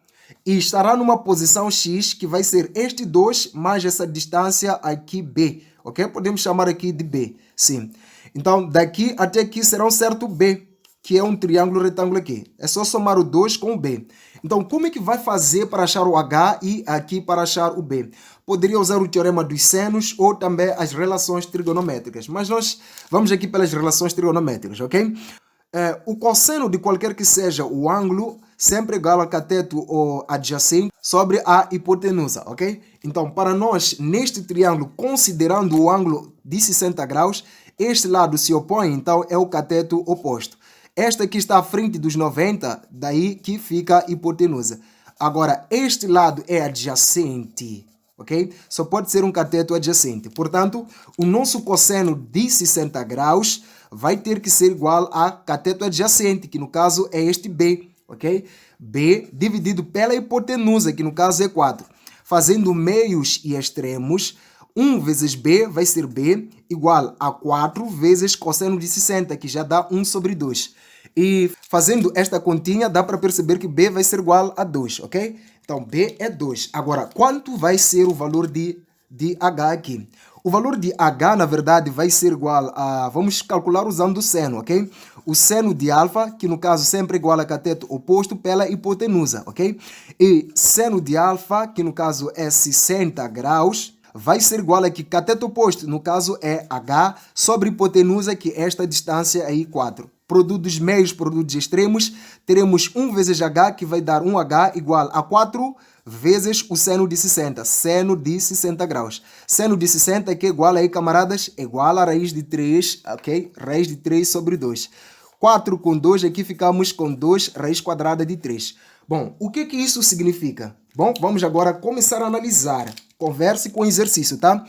E estará numa posição X, que vai ser este 2 mais essa distância aqui B, ok? Podemos chamar aqui de B, sim. Então, daqui até aqui será um certo B, que é um triângulo retângulo aqui. É só somar o 2 com o B. Então, como é que vai fazer para achar o H e aqui para achar o B? Poderia usar o teorema dos senos ou também as relações trigonométricas. Mas nós vamos aqui pelas relações trigonométricas, ok? O cosseno de qualquer que seja o ângulo sempre igual a cateto ou adjacente sobre a hipotenusa, ok? Então, para nós, neste triângulo, considerando o ângulo de 60 graus, este lado se opõe, então é o cateto oposto. Esta aqui está à frente dos 90, daí que fica a hipotenusa. Agora, este lado é adjacente, ok? Só pode ser um cateto adjacente. Portanto, o nosso cosseno de 60 graus vai ter que ser igual a cateto adjacente, que no caso é este B, ok? B dividido pela hipotenusa, que no caso é 4. Fazendo meios e extremos, 1 vezes B vai ser B igual a 4 vezes cosseno de 60, que já dá 1 sobre 2. E fazendo esta continha, dá para perceber que B vai ser igual a 2, ok? Então, B é 2. Agora, quanto vai ser o valor de H aqui? O valor de H, na verdade, vai ser igual a... Vamos calcular usando o seno, ok? O seno de alfa, que no caso sempre é igual a cateto oposto pela hipotenusa, ok? E seno de alfa, que no caso é 60 graus, vai ser igual a que cateto oposto, no caso é H, sobre hipotenusa, que é esta distância aí, 4. Produto dos meios, produto dos extremos, teremos 1 vezes H, que vai dar 1H igual a 4 vezes o seno de 60. Seno de 60 graus. Seno de 60 que é igual aí, camaradas? É igual a raiz de 3, ok? Raiz de 3 sobre 2. 4 com 2, aqui ficamos com 2 raiz quadrada de 3. Bom, o que isso significa? Bom, vamos agora começar a analisar. Converse com o exercício, tá?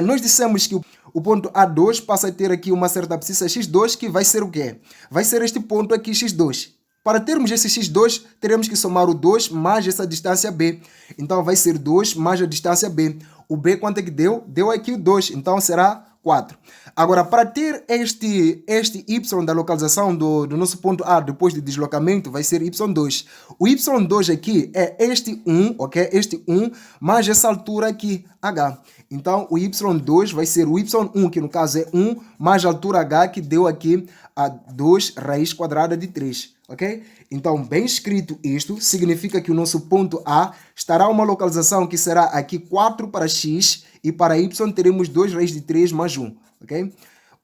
Nós dissemos que o ponto A2 passa a ter aqui uma certa abscissa x2, que vai ser o quê? Vai ser este ponto aqui, x2. Para termos esse x2, teremos que somar o 2 mais essa distância b. Então, vai ser 2 mais a distância b. O b quanto é que deu? Deu aqui o 2, então será 4. Agora, para ter este y da localização do nosso ponto A depois do deslocamento, vai ser y2. O y2 aqui é este 1, ok? Este 1 mais essa altura aqui, h. Então, o y2 vai ser o y1, que no caso é 1, mais a altura h, que deu aqui a 2 raiz quadrada de 3, ok? Então, bem escrito isto, significa que o nosso ponto A estará uma localização que será aqui 4 para x, e para y teremos 2 raiz de 3 mais 1, ok?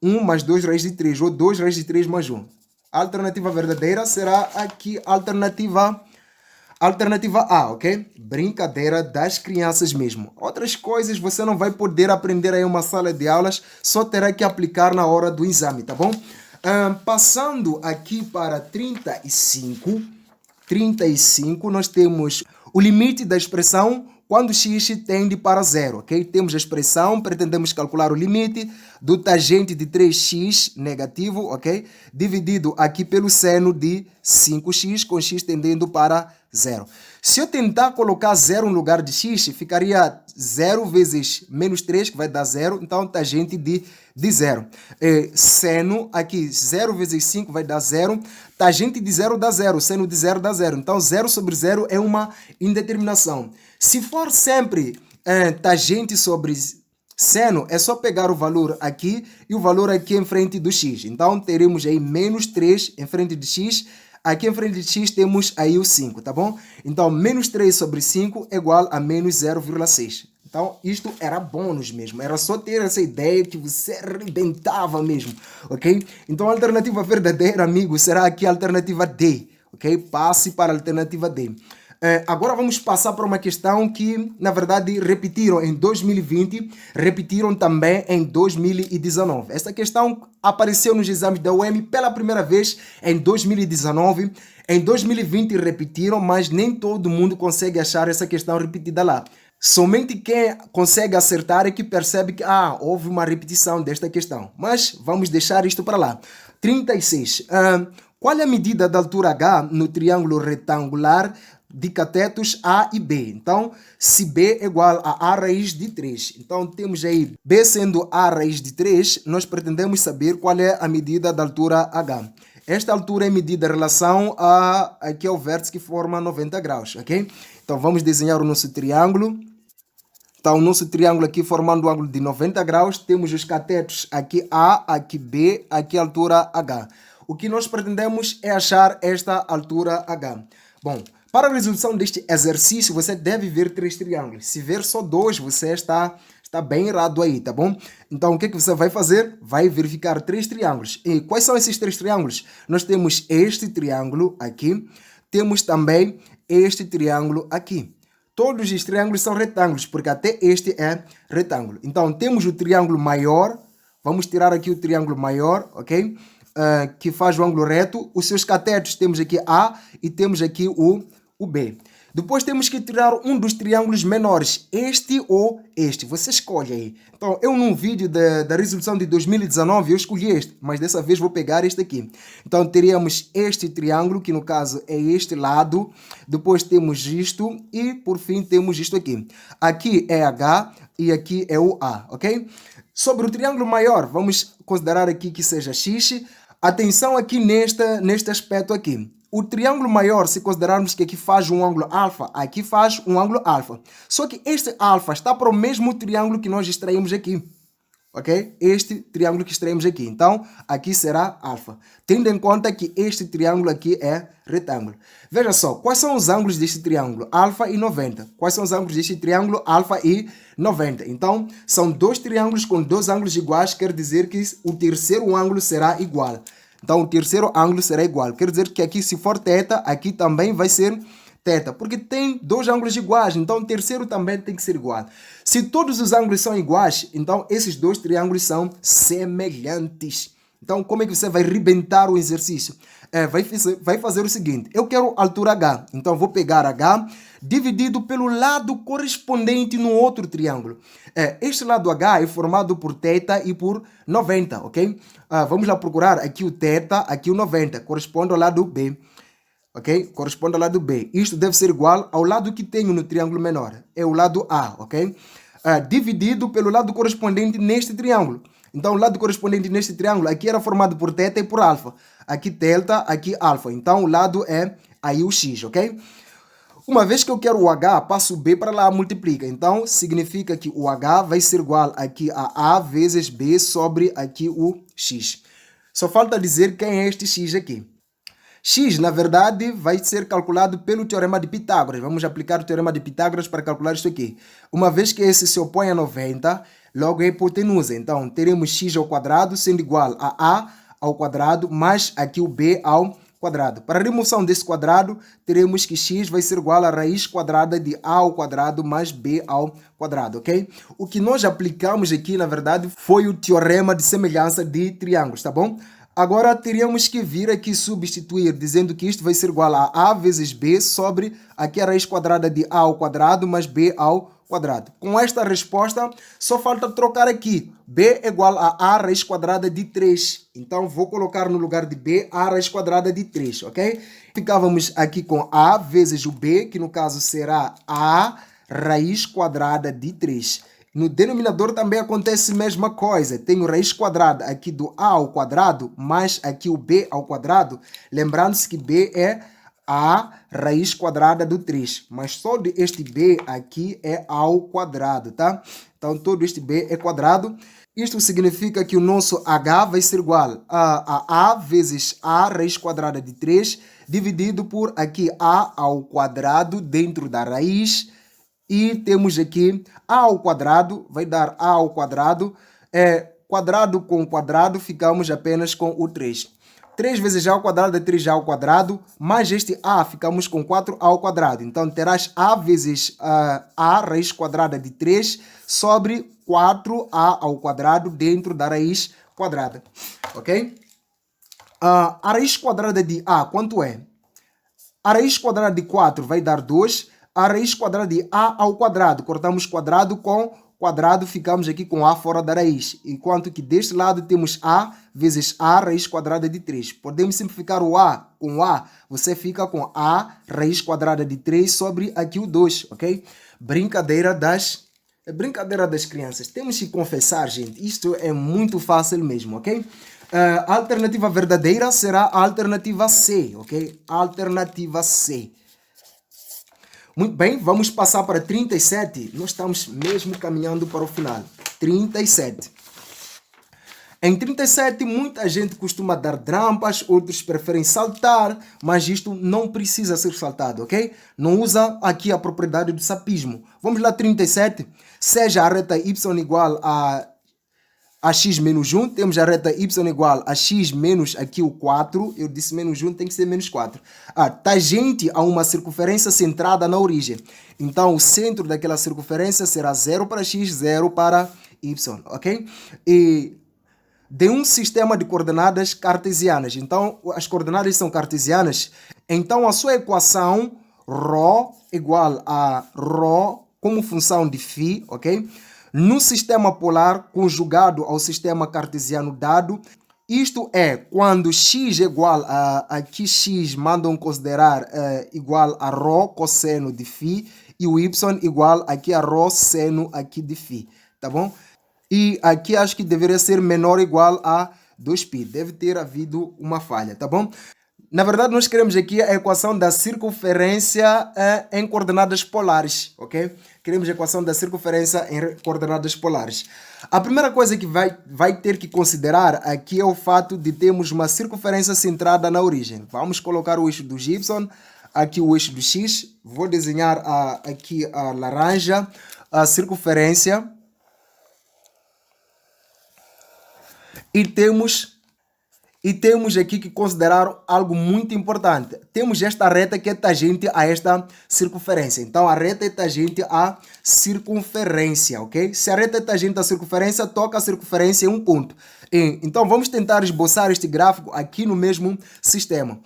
1 mais 2 raiz de 3, ou 2 raiz de 3 mais 1. A alternativa verdadeira será aqui a alternativa A, ok? Brincadeira das crianças mesmo. Outras coisas você não vai poder aprender aí em uma sala de aulas, só terá que aplicar na hora do exame, tá bom? Passando aqui para 35, nós temos o limite da expressão quando x tende para zero, ok? Temos a expressão, pretendemos calcular o limite do tangente de 3x negativo, ok? Dividido aqui pelo seno de 5x, com x tendendo para zero. Se eu tentar colocar zero no lugar de x, ficaria 0 vezes menos 3, que vai dar zero, então tangente de zero. Seno, aqui, 0 vezes 5 vai dar zero, tangente de zero dá zero, seno de zero dá zero. Então, 0 sobre 0 é uma indeterminação. Se for sempre tangente sobre seno, é só pegar o valor aqui e o valor aqui em frente do x. Então, teremos aí menos 3 em frente de x. Aqui em frente de x temos aí o 5, tá bom? Então, menos 3 sobre 5 é igual a menos 0,6. Então, isto era bônus mesmo. Era só ter essa ideia que você arrebentava mesmo, ok? Então, a alternativa verdadeira, amigo, será aqui a alternativa D, ok? Passe para a alternativa D. Agora vamos passar para uma questão que, na verdade, repetiram em 2020, repetiram também em 2019. Esta questão apareceu nos exames da UEM pela primeira vez em 2019. Em 2020 repetiram, mas nem todo mundo consegue achar essa questão repetida lá. Somente quem consegue acertar é que percebe que houve uma repetição desta questão. Mas vamos deixar isto para lá. 36. Qual é a medida da altura H no triângulo retangular de catetos A e B? Então, se B é igual a A raiz de 3. Então, temos aí B sendo A raiz de 3, nós pretendemos saber qual é a medida da altura H. Esta altura é medida em relação aqui ao vértice que forma 90 graus, ok? Então, vamos desenhar o nosso triângulo. Então, o nosso triângulo aqui formando um ângulo de 90 graus, temos os catetos aqui A, aqui B, aqui a altura H. O que nós pretendemos é achar esta altura H. Bom, para a resolução deste exercício, você deve ver 3 triângulos. Se ver só 2, você está bem errado aí, tá bom? Então, o que você vai fazer? Vai verificar 3 triângulos. E quais são esses 3 triângulos? Nós temos este triângulo aqui, temos também este triângulo aqui. Todos os triângulos são retângulos, porque até este é retângulo. Então, temos o triângulo maior. Vamos tirar aqui o triângulo maior, ok? Que faz o ângulo reto. Os seus catetos temos aqui A e temos aqui o B. Depois temos que tirar um dos triângulos menores, este ou este. Você escolhe aí. Então, eu num vídeo da resolução de 2019, eu escolhi este, mas dessa vez vou pegar este aqui. Então, teríamos este triângulo, que no caso é este lado. Depois temos isto e, por fim, temos isto aqui. Aqui é H e aqui é o A, ok? Sobre o triângulo maior, vamos considerar aqui que seja X. Atenção aqui neste aspecto aqui. O triângulo maior, se considerarmos que aqui faz um ângulo alfa, aqui faz um ângulo alfa. Só que este alfa está para o mesmo triângulo que nós extraímos aqui. Ok? Este triângulo que extraímos aqui. Então, aqui será alfa. Tendo em conta que este triângulo aqui é retângulo. Veja só, quais são os ângulos deste triângulo? Alfa e 90. Quais são os ângulos deste triângulo? Alfa e 90. Então, são 2 triângulos com 2 ângulos iguais, quer dizer que o terceiro ângulo será igual. Então, o terceiro ângulo será igual. Quer dizer que aqui, se for θ, aqui também vai ser θ. Porque tem 2 ângulos iguais. Então, o terceiro também tem que ser igual. Se todos os ângulos são iguais, então esses 2 triângulos são semelhantes. Então, como é que você vai arrebentar o exercício? Vai fazer o seguinte. Eu quero altura H. Então, vou pegar H dividido pelo lado correspondente no outro triângulo. Este lado H é formado por θ e por 90, ok? Vamos lá procurar aqui o θ, aqui o 90. Corresponde ao lado B. Ok? Corresponde ao lado B. Isto deve ser igual ao lado que tenho no triângulo menor. É o lado A, ok? Dividido pelo lado correspondente neste triângulo. Então, o lado correspondente neste triângulo aqui era formado por θ e por alfa. Aqui delta, aqui alfa. Então, o lado é aí o x, ok? Uma vez que eu quero o h, passo o b para lá, multiplica. Então, significa que o h vai ser igual aqui a vezes b sobre aqui o x. Só falta dizer quem é este x aqui. X, na verdade, vai ser calculado pelo Teorema de Pitágoras. Vamos aplicar o Teorema de Pitágoras para calcular isso aqui. Uma vez que esse se opõe a 90, logo é hipotenusa. Então, teremos x ao quadrado sendo igual a ao quadrado mais aqui o b ao quadrado. Para a remoção desse quadrado, teremos que x vai ser igual a raiz quadrada de a ao quadrado mais b ao quadrado, ok? O que nós aplicamos aqui, na verdade, foi o Teorema de Semelhança de Triângulos, tá bom? Agora, teríamos que vir aqui substituir, dizendo que isto vai ser igual a vezes b sobre aqui a raiz quadrada de a ao quadrado mais b ao quadrado. Com esta resposta, só falta trocar aqui. B é igual a raiz quadrada de 3. Então, vou colocar no lugar de b a raiz quadrada de 3, ok? Ficávamos aqui com a vezes o b, que no caso será a raiz quadrada de 3. No denominador também acontece a mesma coisa. Tenho raiz quadrada aqui do a ao quadrado, mais aqui o b ao quadrado. Lembrando-se que b é a raiz quadrada do 3. Mas só este b aqui é ao quadrado, tá? Então, todo este b é quadrado. Isto significa que o nosso h vai ser igual a vezes a raiz quadrada de 3, dividido por aqui a ao quadrado dentro da raiz. E temos aqui a ao quadrado, vai dar a ao quadrado. Quadrado com quadrado, ficamos apenas com o 3. 3 vezes a ao quadrado é 3a ao quadrado, mais este a, ficamos com 4a ao quadrado. Então, terás a vezes a raiz quadrada de 3 sobre 4a ao quadrado dentro da raiz quadrada. Ok? A raiz quadrada de a, quanto é? A raiz quadrada de 4 vai dar 2. A raiz quadrada de a ao quadrado, cortamos quadrado com quadrado, ficamos aqui com a fora da raiz. Enquanto que deste lado temos a vezes a raiz quadrada de 3. Podemos simplificar o a com a. Você fica com a raiz quadrada de 3 sobre aqui o 2, ok? Brincadeira das crianças. Temos que confessar, gente. Isto é muito fácil mesmo, ok? A alternativa verdadeira será a alternativa C, ok? Alternativa C. Muito bem, vamos passar para 37. Nós estamos mesmo caminhando para o final. 37. Em 37, muita gente costuma dar trampas, outros preferem saltar, mas isto não precisa ser saltado, ok? Não usa aqui a propriedade do sapismo. Vamos lá, 37. Seja a reta y igual a x menos 1, temos a reta y igual a x menos aqui o 4, eu disse menos 1, tem que ser menos 4. Tangente a uma circunferência centrada na origem. Então, o centro daquela circunferência será 0 para x, 0 para y, ok? E de um sistema de coordenadas cartesianas. Então, as coordenadas são cartesianas. Então, a sua equação ρ igual a ρ como função de φ, ok? No sistema polar conjugado ao sistema cartesiano dado, isto é quando x é igual a aqui x mandam considerar igual a ρ cosseno de φ e o y igual aqui a ρ seno aqui de φ, tá bom? E aqui acho que deveria ser menor ou igual a 2π. Deve ter havido uma falha, tá bom? Na verdade, nós queremos aqui a equação da circunferência em coordenadas polares, ok? Queremos a equação da circunferência em coordenadas polares. A primeira coisa que vai ter que considerar aqui é o fato de termos uma circunferência centrada na origem. Vamos colocar o eixo do y, aqui o eixo do x. Vou desenhar aqui a laranja, a circunferência. E temos aqui que considerar algo muito importante. Temos esta reta que é tangente a esta circunferência. Então, a reta é tangente à circunferência, ok? Se a reta é tangente à circunferência, toca a circunferência em um ponto. Então, vamos tentar esboçar este gráfico aqui no mesmo sistema.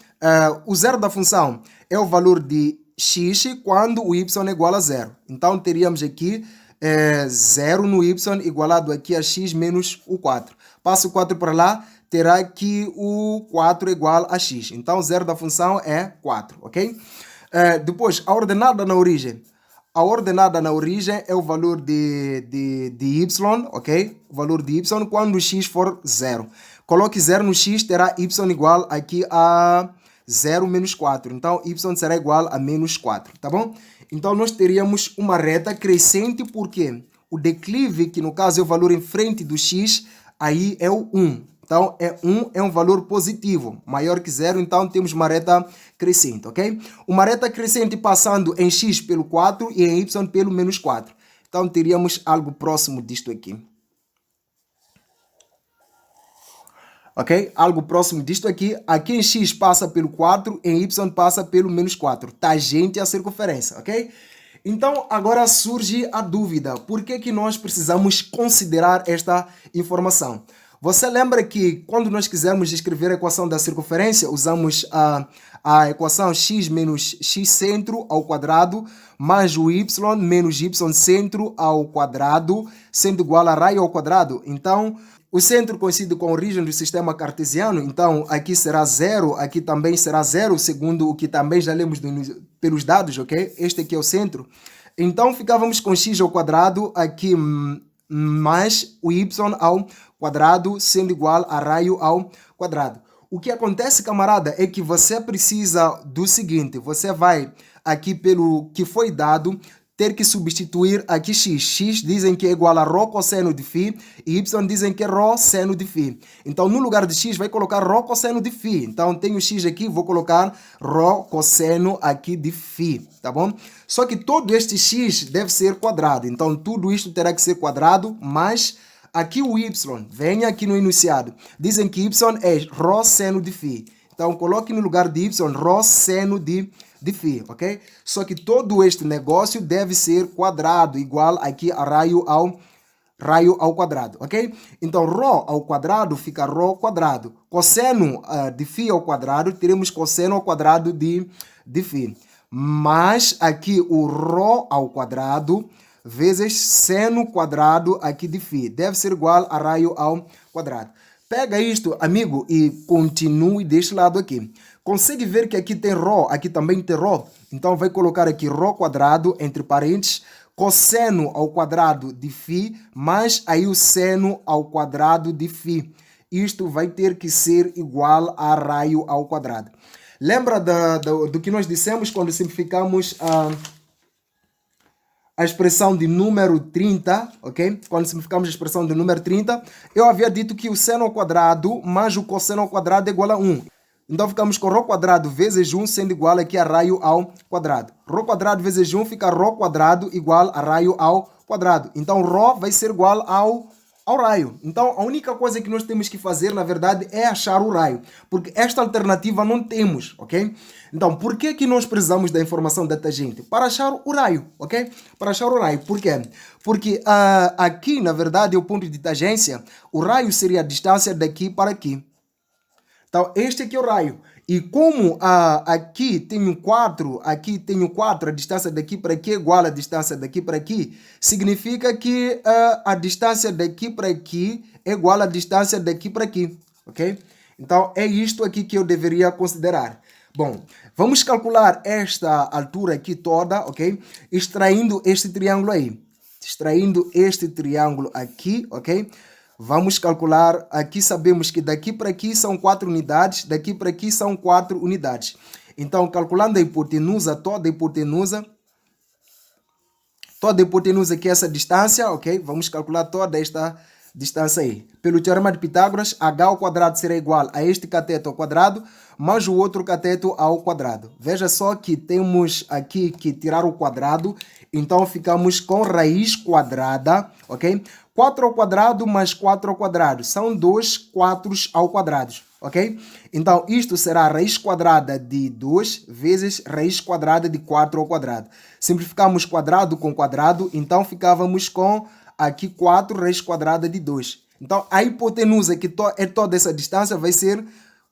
O zero da função é o valor de x quando o y é igual a zero. Então, teríamos aqui 0 no y igualado aqui a x menos o 4. Passo o 4 para lá, terá que o 4 igual a x. Então, zero da função é 4, ok? Depois, a ordenada na origem. A ordenada na origem é o valor de y, ok? O valor de y quando o x for 0. Coloque 0 no x, terá y igual aqui a 0 menos 4. Então, y será igual a menos 4, tá bom? Então, nós teríamos uma reta crescente, porque o declive, que no caso é o valor em frente do x, aí é o 1. Então, 1 é um valor positivo, maior que 0, então temos uma reta crescente, ok? Uma reta crescente passando em x pelo 4 e em y pelo menos 4. Então, teríamos algo próximo disto aqui. Ok? Algo próximo disto aqui. Aqui em x passa pelo 4, em y passa pelo menos 4. Tangente à circunferência, ok? Então, agora surge a dúvida. Por que nós precisamos considerar esta informação? Você lembra que quando nós quisermos escrever a equação da circunferência, usamos a equação x menos x centro ao quadrado mais o y menos y centro ao quadrado, sendo igual a raio ao quadrado. Então, o centro coincide com a origem do sistema cartesiano, então aqui será 0, aqui também será 0, segundo o que também já lemos pelos dados, ok? Este aqui é o centro. Então, ficávamos com x ao quadrado aqui mais o y ao quadrado, sendo igual a raio ao quadrado. O que acontece, camarada, é que você precisa do seguinte: você vai aqui pelo que foi dado ter que substituir aqui x. X dizem que é igual a ρ cosseno de φ e y dizem que é ρ seno de φ. Então, no lugar de x, vai colocar ρ cosseno de φ. Então, tenho x aqui, vou colocar ρ cosseno aqui de φ, tá bom? Só que todo este x deve ser quadrado. Então, tudo isto terá que ser quadrado, mais aqui o y, vem aqui no enunciado. Dizem que y é rho seno de φ. Então, coloque no lugar de y rho seno de φ, ok? Só que todo este negócio deve ser quadrado, igual aqui a raio ao quadrado, ok? Então, rho ao quadrado fica rho quadrado. Cosseno de φ ao quadrado, teremos cosseno ao quadrado de φ. Mas aqui o rho ao quadrado vezes seno quadrado aqui de φ. Deve ser igual a raio ao quadrado. Pega isto, amigo, e continue deste lado aqui. Consegue ver que aqui tem rho, aqui também tem rho? Então, vai colocar aqui rho quadrado, entre parênteses, cosseno ao quadrado de φ, mais aí o seno ao quadrado de φ. Isto vai ter que ser igual a raio ao quadrado. Lembra do que nós dissemos quando simplificamos a expressão de número 30, ok? Quando simplificamos a expressão de número 30, eu havia dito que o seno ao quadrado mais o cosseno ao quadrado é igual a 1. Então ficamos com rho quadrado vezes 1 sendo igual aqui a raio ao quadrado. Rho quadrado vezes 1 fica rho quadrado igual a raio ao quadrado. Então rho vai ser igual ao raio. Então a única coisa que nós temos que fazer, na verdade, é achar o raio. Porque esta alternativa não temos, ok? Então, por que nós precisamos da informação da tangente? Para achar o raio, ok? Para achar o raio. Por quê? Porque aqui, na verdade, é o ponto de tangência. O raio seria a distância daqui para aqui. Então, este aqui é o raio. E como aqui tenho 4, a distância daqui para aqui é igual à distância daqui para aqui, significa que a distância daqui para aqui é igual à distância daqui para aqui, ok? Então, é isto aqui que eu deveria considerar. Bom, vamos calcular esta altura aqui toda, ok? Extraindo este triângulo aí. Extraindo este triângulo aqui, ok? Vamos calcular, aqui sabemos que daqui para aqui são 4 unidades, daqui para aqui são 4 unidades. Então, calculando a hipotenusa, toda a hipotenusa que é essa distância, ok? Vamos calcular toda esta distância aí. Pelo teorema de Pitágoras, h ao quadrado será igual a este cateto ao quadrado, mais o outro cateto ao quadrado. Veja só que temos aqui que tirar o quadrado, então ficamos com raiz quadrada, ok? 4 ao quadrado mais 4 ao quadrado. São 2 4 ao quadrado, ok? Então, isto será raiz quadrada de 2 vezes raiz quadrada de 4 ao quadrado. Simplificamos quadrado com quadrado, então ficávamos com aqui 4 raiz quadrada de 2. Então, a hipotenusa, que é toda essa distância, vai ser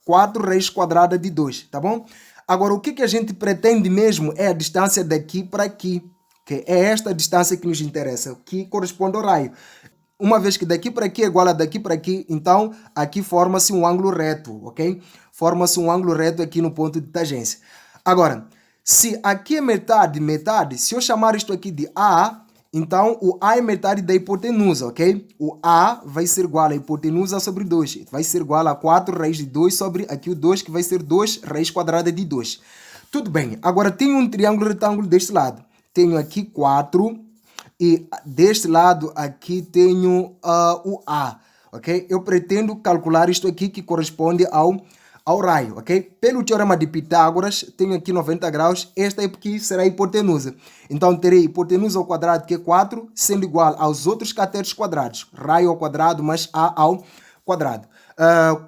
4 raiz quadrada de 2, tá bom? Agora, o que a gente pretende mesmo é a distância daqui para aqui, que é esta distância que nos interessa, que corresponde ao raio. Uma vez que daqui para aqui é igual a daqui para aqui, então aqui forma-se um ângulo reto, ok? Forma-se um ângulo reto aqui no ponto de tangência. Agora, se aqui é metade, se eu chamar isto aqui de A, então o A é metade da hipotenusa, ok? O A vai ser igual a hipotenusa sobre 2. Vai ser igual a 4 raiz de 2 sobre aqui o 2, que vai ser 2 raiz quadrada de 2. Tudo bem. Agora, tenho um triângulo retângulo deste lado. Tenho aqui 4... E deste lado aqui tenho o A, ok? Eu pretendo calcular isto aqui que corresponde ao raio, ok? Pelo teorema de Pitágoras, tenho aqui 90 graus, esta aqui será a hipotenusa. Então, terei hipotenusa ao quadrado, que é 4, sendo igual aos outros catetos quadrados. Raio ao quadrado mais A ao quadrado.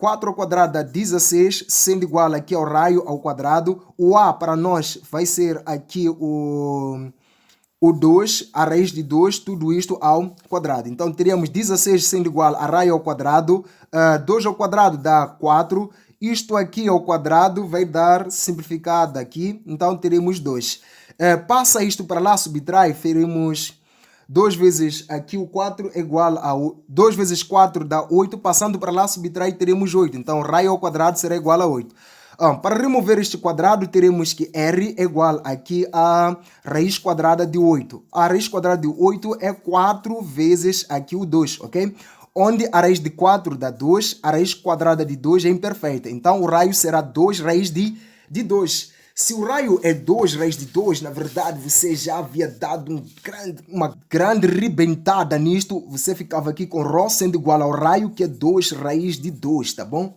4 ao quadrado dá 16, sendo igual aqui ao raio ao quadrado. O A para nós vai ser aqui o 2, a raiz de 2, tudo isto ao quadrado. Então, teríamos 16 sendo igual a raio ao quadrado, 2 ao quadrado dá 4, isto aqui ao quadrado vai dar simplificado aqui, então teremos 2. Passa isto para lá, subtrai, teremos 2 vezes aqui o 4 é igual a 2 vezes 4 dá 8, passando para lá, subtrai, teremos 8. Então, raio ao quadrado será igual a 8. Para remover este quadrado, teremos que R é igual aqui a raiz quadrada de 8. A raiz quadrada de 8 é 4 vezes aqui o 2, ok? Onde a raiz de 4 dá 2, a raiz quadrada de 2 é imperfeita. Então, o raio será 2 raiz de 2. Se o raio é 2 raiz de 2, na verdade, você já havia dado uma grande rebentada nisto. Você ficava aqui com ρ sendo igual ao raio, que é 2 raiz de 2, tá bom?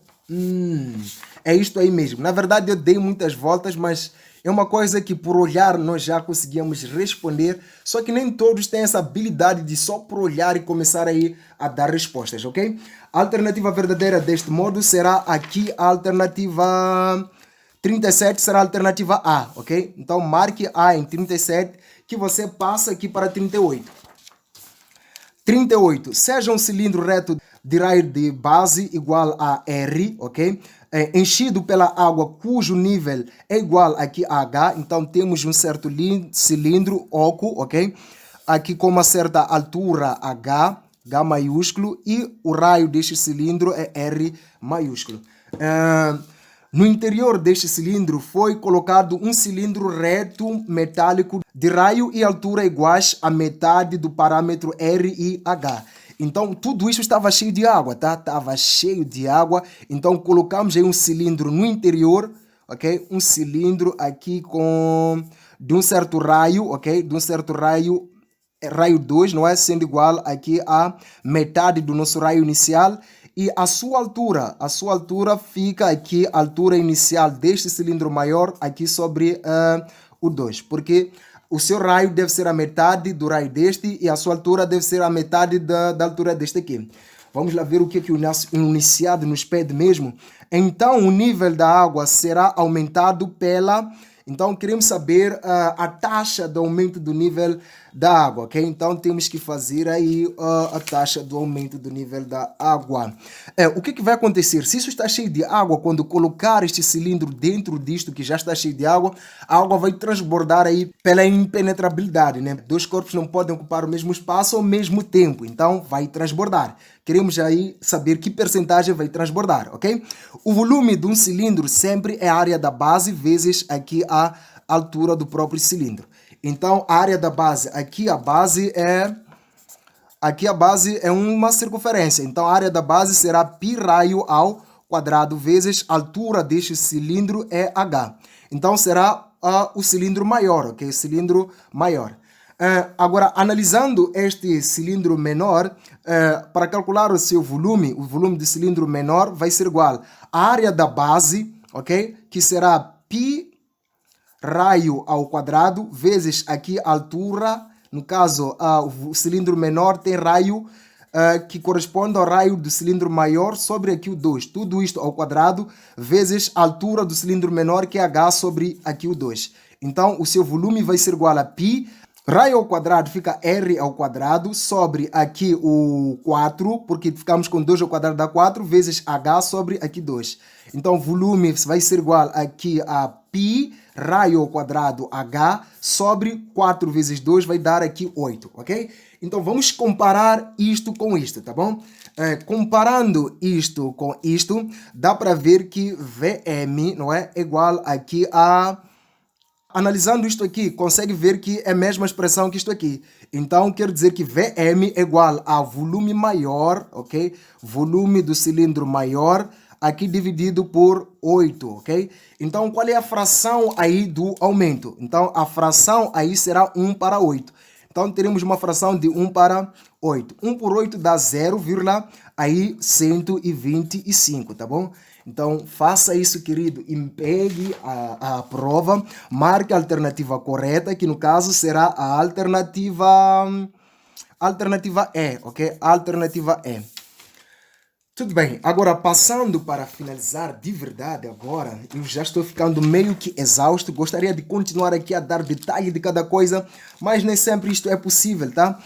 é isto aí mesmo. Na verdade eu dei muitas voltas, mas é uma coisa que por olhar nós já conseguíamos responder, só que nem todos têm essa habilidade de só por olhar e começar aí a dar respostas, ok? A alternativa verdadeira deste modo será aqui a alternativa 37, será a alternativa A, ok? Então marque A em 37, que você passa aqui para 38. 38, seja um cilindro reto de raio de base igual a R, ok? Enchido pela água cujo nível é igual aqui a H, então temos um certo cilindro oco, ok? Aqui com uma certa altura H maiúsculo, e o raio deste cilindro é R maiúsculo. No interior deste cilindro foi colocado um cilindro reto metálico de raio e altura iguais a metade do parâmetro R e H. Então, tudo isso estava cheio de água, tá? Estava cheio de água. Então, colocamos aí um cilindro no interior, ok? Um cilindro aqui de um certo raio, ok? De um certo raio, raio 2, não é? Sendo igual aqui a metade do nosso raio inicial. E a sua altura fica aqui, a altura inicial deste cilindro maior, aqui sobre o 2. Porque o seu raio deve ser a metade do raio deste e a sua altura deve ser a metade da altura deste aqui. Vamos lá ver o que o iniciado nos pede mesmo. Então, o nível da água será aumentado pela... Então, queremos saber a taxa de aumento do nível da água, ok? Então, temos que fazer aí a taxa do aumento do nível da água. O que vai acontecer? Se isso está cheio de água, quando colocar este cilindro dentro disto que já está cheio de água, a água vai transbordar aí pela impenetrabilidade, né? Dois corpos não podem ocupar o mesmo espaço ao mesmo tempo, então vai transbordar. Queremos aí saber que percentagem vai transbordar, ok? O volume de um cilindro sempre é a área da base vezes aqui a altura do próprio cilindro. Então, a área da base, aqui a base é uma circunferência. Então, a área da base será π raio ao quadrado vezes a altura deste cilindro é H. Então, será o cilindro maior, ok? O cilindro maior. Agora, analisando este cilindro menor, para calcular o seu volume, o volume do cilindro menor vai ser igual à área da base, ok? Que será π raio ao quadrado vezes aqui a altura. No caso, o cilindro menor tem raio que corresponde ao raio do cilindro maior sobre aqui o 2. Tudo isto ao quadrado vezes a altura do cilindro menor, que é H sobre aqui o 2. Então, o seu volume vai ser igual a π. Raio ao quadrado fica R ao quadrado sobre aqui o 4, porque ficamos com 2 ao quadrado dá 4, vezes H sobre aqui 2. Então, o volume vai ser igual aqui a π raio ao quadrado H sobre 4 vezes 2 vai dar aqui 8, ok? Então, vamos comparar isto com isto, tá bom? Comparando isto com isto, dá para ver que Vm, não é, igual aqui a... Analisando isto aqui, consegue ver que é a mesma expressão que isto aqui. Então, quer dizer que Vm é igual a volume maior, ok? Volume do cilindro maior, aqui dividido por 8, ok? Então, qual é a fração aí do aumento? Então, a fração aí será 1 para 8. Então, teremos uma fração de 1 para 8. 1 por 8 dá 0,125, tá bom? Então, faça isso, querido, e pegue a prova, marque a alternativa correta, que no caso será a alternativa E, ok? Alternativa E. Tudo bem, agora passando para finalizar de verdade agora, eu já estou ficando meio que exausto, gostaria de continuar aqui a dar detalhe de cada coisa, mas nem sempre isto é possível, tá?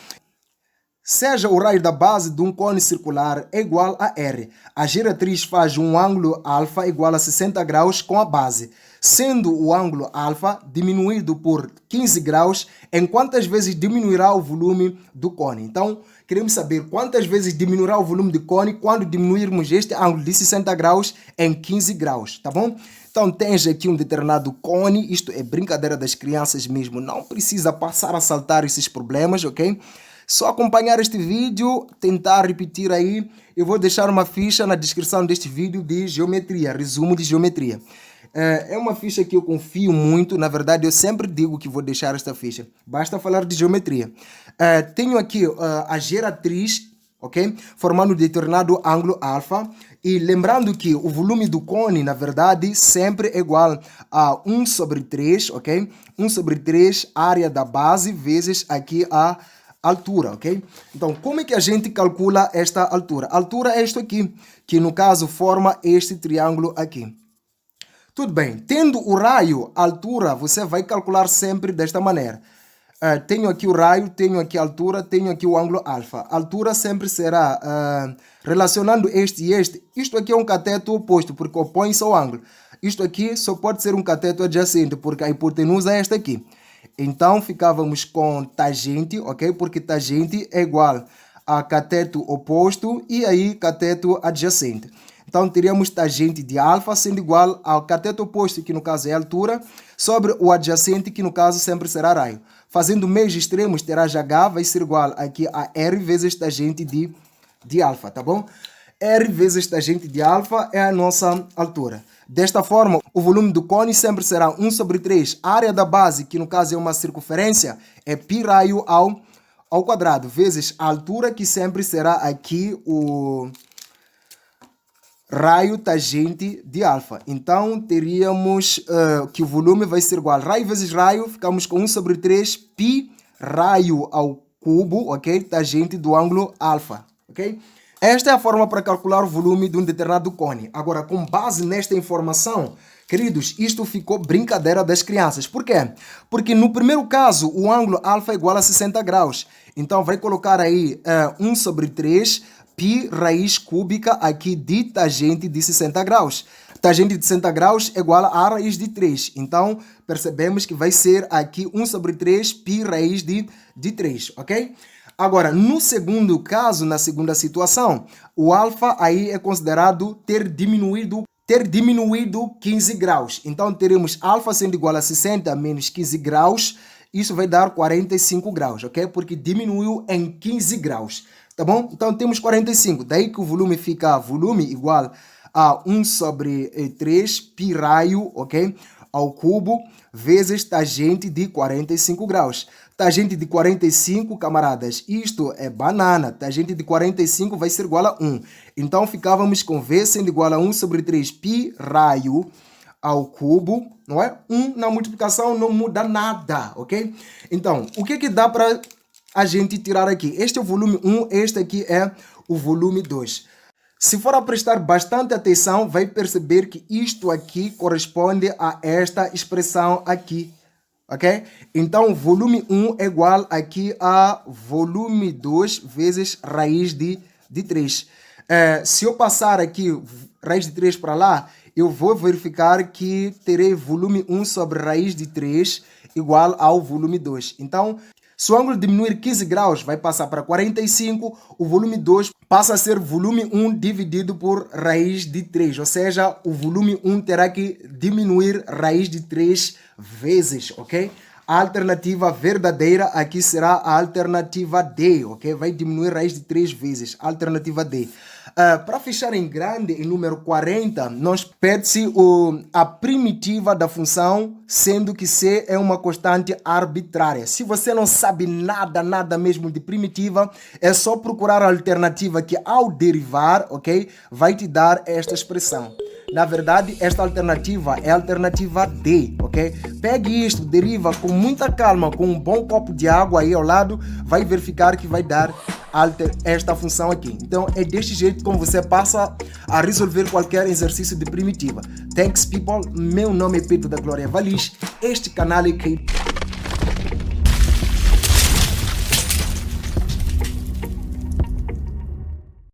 Seja o raio da base de um cone circular é igual a R. A geratriz faz um ângulo alfa igual a 60 graus com a base, sendo o ângulo alfa diminuído por 15 graus, em quantas vezes diminuirá o volume do cone. Então, queremos saber quantas vezes diminuirá o volume do cone quando diminuirmos este ângulo de 60 graus em 15 graus, tá bom? Então, tens aqui um determinado cone, isto é brincadeira das crianças mesmo, não precisa passar a saltar esses problemas, ok? Só acompanhar este vídeo, tentar repetir aí. Eu vou deixar uma ficha na descrição deste vídeo de geometria, resumo de geometria. É uma ficha que eu confio muito, na verdade eu sempre digo que vou deixar esta ficha. Basta falar de geometria. Tenho aqui a geratriz, ok? Formando o determinado ângulo alfa. E lembrando que o volume do cone, na verdade, sempre é igual a 1 sobre 3, ok? 1 sobre 3 área da base vezes aqui a altura, ok? Então, como é que a gente calcula esta altura? A altura é isto aqui, que no caso forma este triângulo aqui. Tudo bem, tendo o raio, a altura, você vai calcular sempre desta maneira. Tenho aqui o raio, tenho aqui a altura, tenho aqui o ângulo alfa. A altura sempre será, relacionando este e este, isto aqui é um cateto oposto, porque opõe-se ao ângulo. Isto aqui só pode ser um cateto adjacente, porque a hipotenusa é esta aqui. Então, ficávamos com tangente, ok? Porque tangente é igual a cateto oposto e aí cateto adjacente. Então, teríamos tangente de alfa sendo igual ao cateto oposto, que no caso é a altura, sobre o adjacente, que no caso sempre será raio. Fazendo meios extremos, terá H, vai ser igual aqui a R vezes tangente de alfa, tá bom? R vezes tangente de alfa é a nossa altura. Desta forma, o volume do cone sempre será 1 sobre 3. A área da base, que no caso é uma circunferência, é π raio ao quadrado, vezes a altura, que sempre será aqui o raio tangente de alfa. Então, teríamos que o volume vai ser igual a raio vezes raio, ficamos com 1 sobre 3 π raio ao cubo, ok? Tangente do ângulo alfa, ok? Esta é a forma para calcular o volume de um determinado cone. Agora, com base nesta informação, queridos, isto ficou brincadeira das crianças. Por quê? Porque no primeiro caso, o ângulo alfa é igual a 60 graus. Então, vai colocar aí 1 sobre 3 π raiz cúbica aqui de tangente de 60 graus. Tangente de 60 graus é igual a raiz de 3. Então, percebemos que vai ser aqui 1 sobre 3 π raiz de 3, ok? Agora, no segundo caso, na segunda situação, o alfa aí é considerado ter diminuído 15 graus. Então, teremos alfa sendo igual a 60 menos 15 graus. Isso vai dar 45 graus, ok? Porque diminuiu em 15 graus, tá bom? Então, temos 45. Daí que o volume fica volume igual a 1 sobre 3 π raio, ok? Ao cubo, vezes tangente de 45 graus. Tangente de 45, camaradas, isto é banana. Tangente de 45 vai ser igual a 1. Então, ficávamos com V sendo igual a 1 sobre 3 π raio ao cubo, não é? 1 na multiplicação não muda nada, ok? Então, o que dá para a gente tirar aqui? Este é o volume 1, este aqui é o volume 2. Se for a prestar bastante atenção, vai perceber que isto aqui corresponde a esta expressão aqui, ok? Então, volume 1 é igual aqui a volume 2 vezes raiz de 3. Se eu passar aqui raiz de 3 para lá, eu vou verificar que terei volume 1 sobre raiz de 3 igual ao volume 2. Então, se o ângulo diminuir 15 graus, vai passar para 45, o volume 2 passa a ser volume 1 dividido por raiz de 3, ou seja, o volume 1 terá que diminuir raiz de 3 vezes, ok? A alternativa verdadeira aqui será a alternativa D, ok? Vai diminuir raiz de 3 vezes, alternativa D. Para fechar em grande, em número 40, nós pede-se a primitiva da função, sendo que C é uma constante arbitrária. Se você não sabe nada mesmo de primitiva, é só procurar a alternativa que ao derivar, ok, vai te dar esta expressão. Na verdade, esta alternativa é a alternativa D, ok? Pegue isto, deriva com muita calma, com um bom copo de água aí ao lado, vai verificar que vai dar esta função aqui. Então, é deste jeito como você passa a resolver qualquer exercício de primitiva. Thanks, people. Meu nome é Pedro da Glória Valis. Este canal é